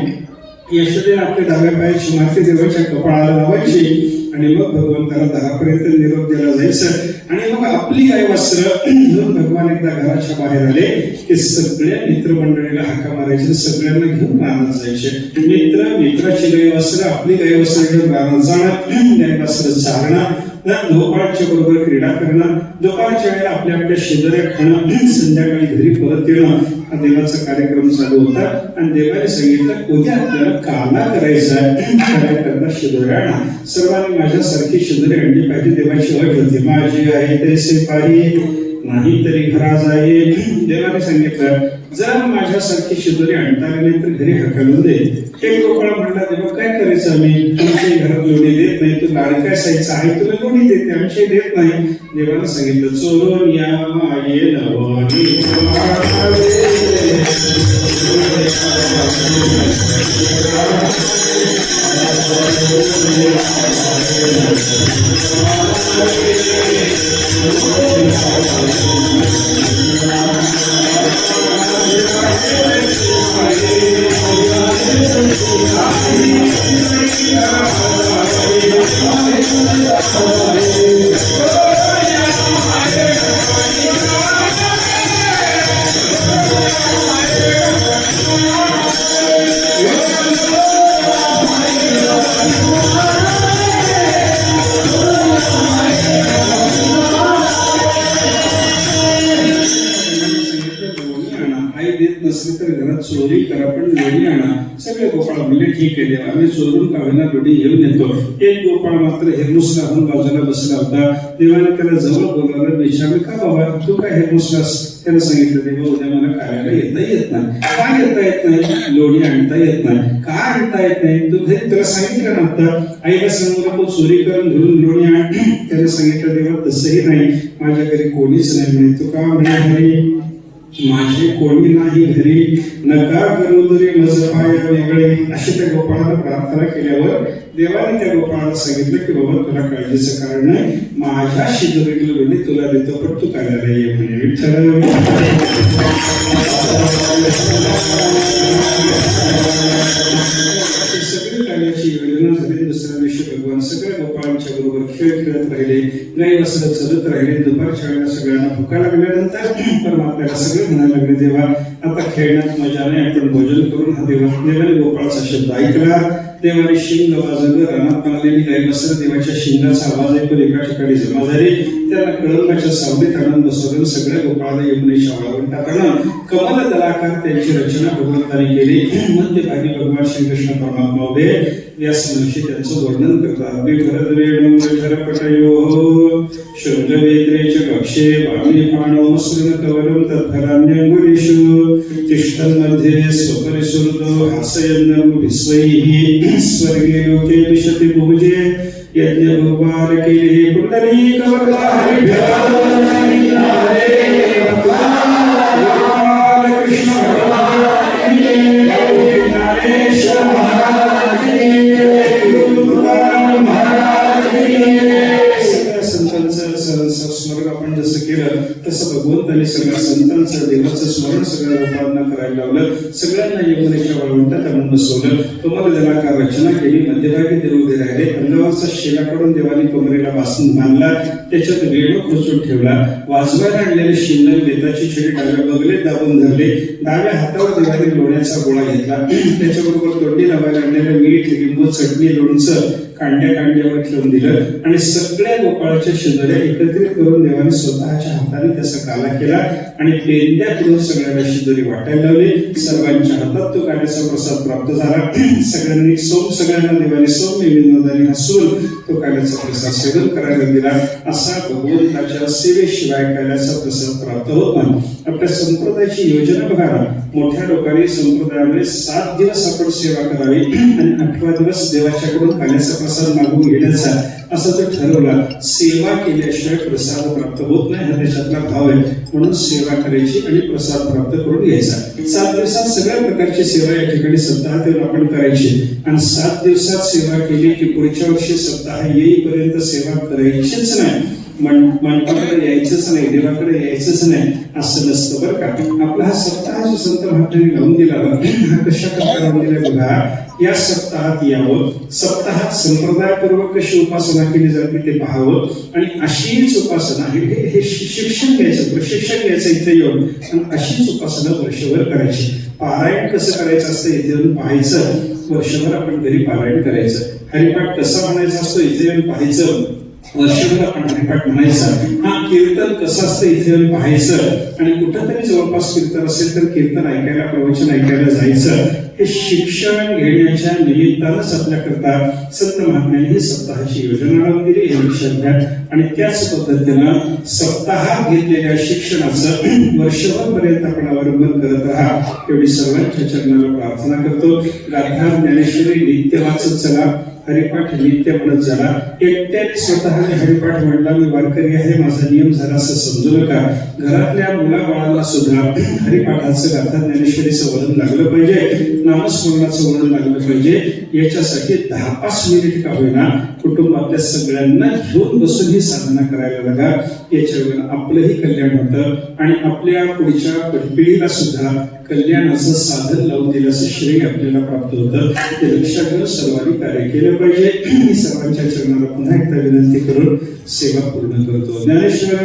यशोदेने आपल्या डाव्या पायाची माती देवाच्या कपाळाला लावायची आणि मग भगवंताला दारापर्यंत निरोप दिला जायचं. आणि मग आपली गाय वस्त्र घेऊन भगवान एकदा घराच्या बाहेर आले की सगळ्या मित्रमंडळीला हाका मारायचे, सगळ्यांना घेऊन रानात जायचे. मित्राची गाय वस्त्र आपली गाय वस्त्र घेऊन रानात जाणार, गाय वस्त्र चालणार, गोपाळाच्या बरोबर क्रीडा करणं, दुपारच्या वेळेला आपल्या आपल्या शेजाऱ्या खाणं, संध्याकाळी घरी परत येणं, हा देवाचा कार्यक्रम चालू होता. आणि देवाने सांगितलं उद्या आपल्याला काला करायचा करता शेजाऱ्या आणा. सर्वांनी माझ्यासारखी शेजारी आणली पाहिजे. देवाची अट होती, माझी आहे तैसे पाहिजे नाही तरी घरा जाये. देवाने सांगितलं जर माझ्यासारखी शेजारी आणता आली नाही तर घरी हकलून दे. एक गोपाळ म्हणला देवा काय करायचं, आम्ही आमच्या घरात लोणी देत नाही, तू लाड काय सायचं आहे, तुला लोणी देते, आमच्या देत नाही. देवाने सांगितलं चोरून या माये नवनी चोरी करा पण लोणी आणा. सगळे गोपाळ म्हणले ठीक आहे देवा, आम्ही चोरून का होईना लोणी घेऊन येतो. एक गोपाळ मात्र हिरमुसला होऊन बाजूला बसला होता. देवाने त्याला जवळ बोलावलं, विचारलं का बाबा तू काय हिरमुसलास? त्याला सांगितलं देवा उद्या मला खायला येता येत नाही. काय येता येत नाही? लोणी आणता येत नाही. का आणता येत नाही? तू घरी तुला सांगितलं नव्हतं, आईला सांगू नको चोरी करून घरून लोणी आण. त्याला सांगितलं देवा तसंही नाही, माझ्या घरी कोणीच नाही म्हणे. तू का म्हणे माझे कोणी नाही घरी, नका करू तरी मज पाया वेगळे. अशी त्या गोपाळाला प्रार्थना केल्यावर देवाने त्या गोपाळाला सांगितलं की बाबा तुला काळजीचं कारण नाही, माझ्या शेजारी लोणी तुला देतो पण तू करायला ये म्हणे. विठ्ठल सगळी कार्याची योजना झाली. दुसऱ्या दिवशी भगवान सगळ्या गोपाळांच्या बरोबर खेळ खेळत राहिले, गाई वस्त्र चलत राहिले. दुपारच्या वेळेला सगळ्यांना भुका लागल्यानंतर परमात्म्याला सगळे म्हणायला लागले देवा आता खेळण्यात मजा नाही, आपण भोजन करून हा देवाने गोपाळाचा शब्द ऐकला. देवाने शिंग वाजवलं, रानात बनलेली गाई वस्त्र देवाच्या शिंगाचा आवाज ऐकून एका ठिकाणी जमा झाली. त्याला कळंबाच्या सावलीत आणून बसवलं. सगळ्या गोपाळाला यमुनेच्या वाळवंट टाकणं, कमल दलाकार त्यांची रचना भगवंताने केली. मध्यभागी भगवान श्रीकृष्ण परमात्मा उभे व्यास महर्षी त्यांचं वर्णन करतात. विभरद्वेणं विभरपटयोः शृंगवेत्रेच कक्षे वामी पाणो सृणकवलं तत्फलान्यङ्गुलीषु तिष्ठन्मध्ये स्वपरिसुहृदो हासयन्नं विश्वैः स्वर्गे लोके विशति भुजे यज्ञभूपाल केले कुण्डलीकवला स्मरण आपण जसं केलं तसं भगवंताने सगळ्या संतांचं देवाचं स्मरण सगळ्या लोकांना करायला लावलं. सगळ्यांना यमुनेच्या वाळवंटात आणून बसवलं. कमल दलाकार रचना केली. मध्यभागी देव उभे राहिले. अंगावरचा शेला काढून देवाने कमरेला बांधून बांधला. त्याच्यात वेणू खोचून ठेवला. वाजवायला आणलेले शिंगल बेताची छडी डाव्या बगलेत दाबून धरले. डाव्या हातावर देवाने लोण्याचा गोळा घेतला. त्याच्याबरोबर तोंडी लावायला आणलेलं मीठ, लिंबू, चटणी, लोणचं कांड्यावर ठेवून दिलं. आणि सगळ्या गोपाळाच्या शेजाऱ्या एकत्रित करून देवाने स्वतःच्या हाताने त्याचा काला केला आणि पेंद्या करून सगळ्यांना शेजारी वाटायला लावले. सर्वांच्या हातात तो काल्याचा प्रसाद प्राप्त झाला. सगळ्यांना देवाने सौम्य विनोदाने हसून तो काल्याचा प्रसाद सेवन करायला दिला. असा भगवंताच्या सेवेशिवाय काल्याचा प्रसाद प्राप्त होत नाही. आपल्या संप्रदायाची योजना बघा ना. मोठ्या लोकांनी संप्रदायामध्ये 7 दिवस आपण सेवा करावी आणि 8वा दिवस देवाच्याकडून काल्याचा प्रसाद मागून घेण्याचा असं तो ठरवला. सेवा केल्याशिवाय प्रसाद प्राप्त होत नाही हा त्याच्यातला भाव आहे. म्हणून सेवा करायची आणि प्रसाद प्राप्त करून घ्यायचा. 7 दिवसात सगळ्या प्रकारची सेवा या ठिकाणी सप्ताहात आपण करायची आणि 7 दिवसात सेवा केली की पुढच्या वर्षी सप्ताह येईपर्यंत सेवा करायचीच नाही. मंडपाकडे यायचंच नाही, देवाकडे यायचंच नाही असं नसतं बरं का. आपला हा सप्ताह जो संत महात्म्यांनी लावून दिला हा कशा प्रकारे लावून दिला बघा. या सप्ताहात यावं, सप्ताहात संप्रदायपूर्वक कशी उपासना केली जाते ते पाहावं आणि अशीच उपासना हे शिक्षण घ्यायचं, प्रशिक्षण घ्यायचं इथे येऊन आणि अशीच उपासना वर्षभर करायची. पारायण कसं करायचं असतं इथे येऊन पाहायचं, वर्षभर आपण घरी पारायण करायचं. हरिपाठ कसा म्हणायचा असतो इथे येऊन पाहायचं, वर्षभर आपण हरिपाठ म्हणायचा. हा कीर्तन कसं असतं इथे येऊन पाहायचं आणि कुठंतरी जवळपास कीर्तन असेल तर कीर्तन ऐकायला, प्रवचन ऐकायला जायचं. हे शिक्षण घेण्याच्या निमित्तानंच आपल्याकरता संत महात्म्यांनी ही सप्ताहाची योजना लावून दिली हे लक्षात घ्या. आणि त्याच पद्धतीनं सप्ताहात घेतलेल्या शिक्षणाचं वर्षभर पर्यंत आपण अवलंबन करत राहा एवढी सर्वांच्या चरणाला प्रार्थना करतो. गाथा ज्ञानेश्वरी नित्य वाचत चला, हरिपाठ नित्य म्हणत झाला. एकट्याने स्वतःने हरिपाठ म्हणला मी वारकरी आहे माझा नियम झाला असं समजू नका. घरातल्या मुलाबाळांना सुद्धा हरिपाठाचं गाथा ज्ञानेश्वरीचं वळण लागलं पाहिजे, नामस्मरणाचं वळण लागलं पाहिजे. याच्यासाठी 10-5 मिनिट का होईना कुटुंबातल्या सगळ्यांना घेऊन बसून ही साधना करायला लागा. याच्यावर आपलंही कल्याण होतं आणि आपल्या पुढच्या पिढीला सुद्धा कल्याणाचं साधन लावून दिल्याचं श्रेय आपल्याला प्राप्त होतं. ते लक्षात घेऊन सर्वांनी कार्य केलं पाहिजे. मी सर्वांच्या चरणाला पुन्हा एकदा विनंती करून सेवा पूर्ण करतो. ज्ञानेश्वर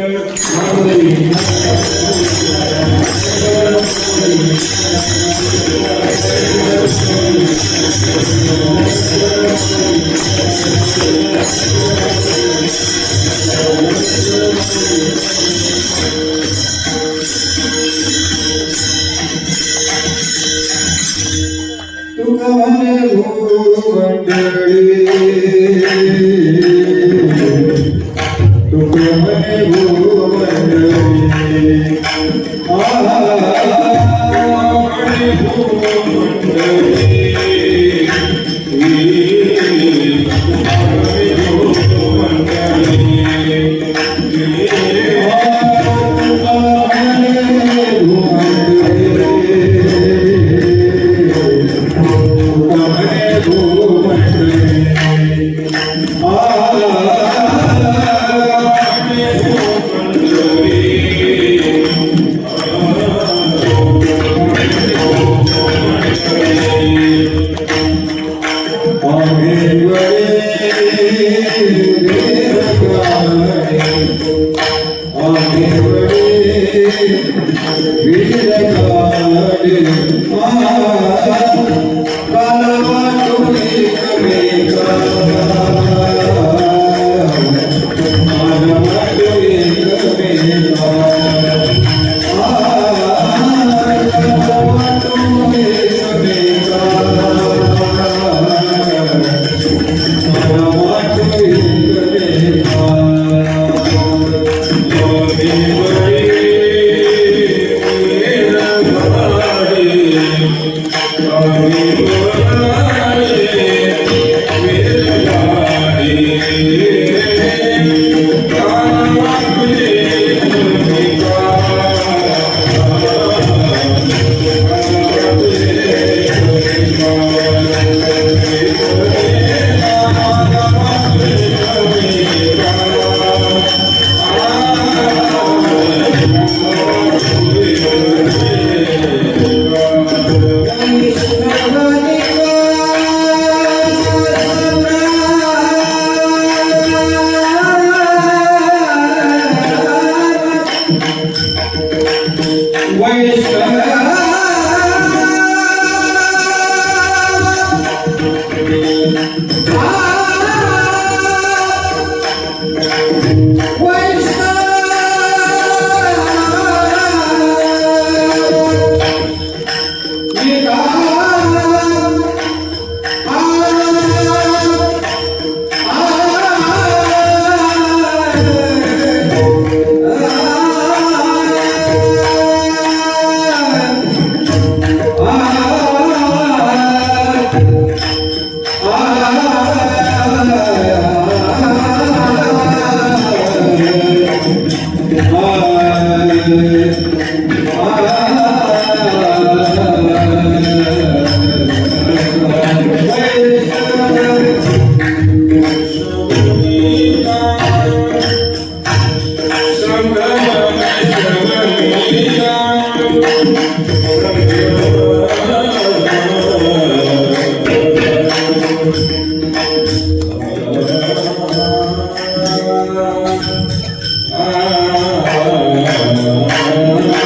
आ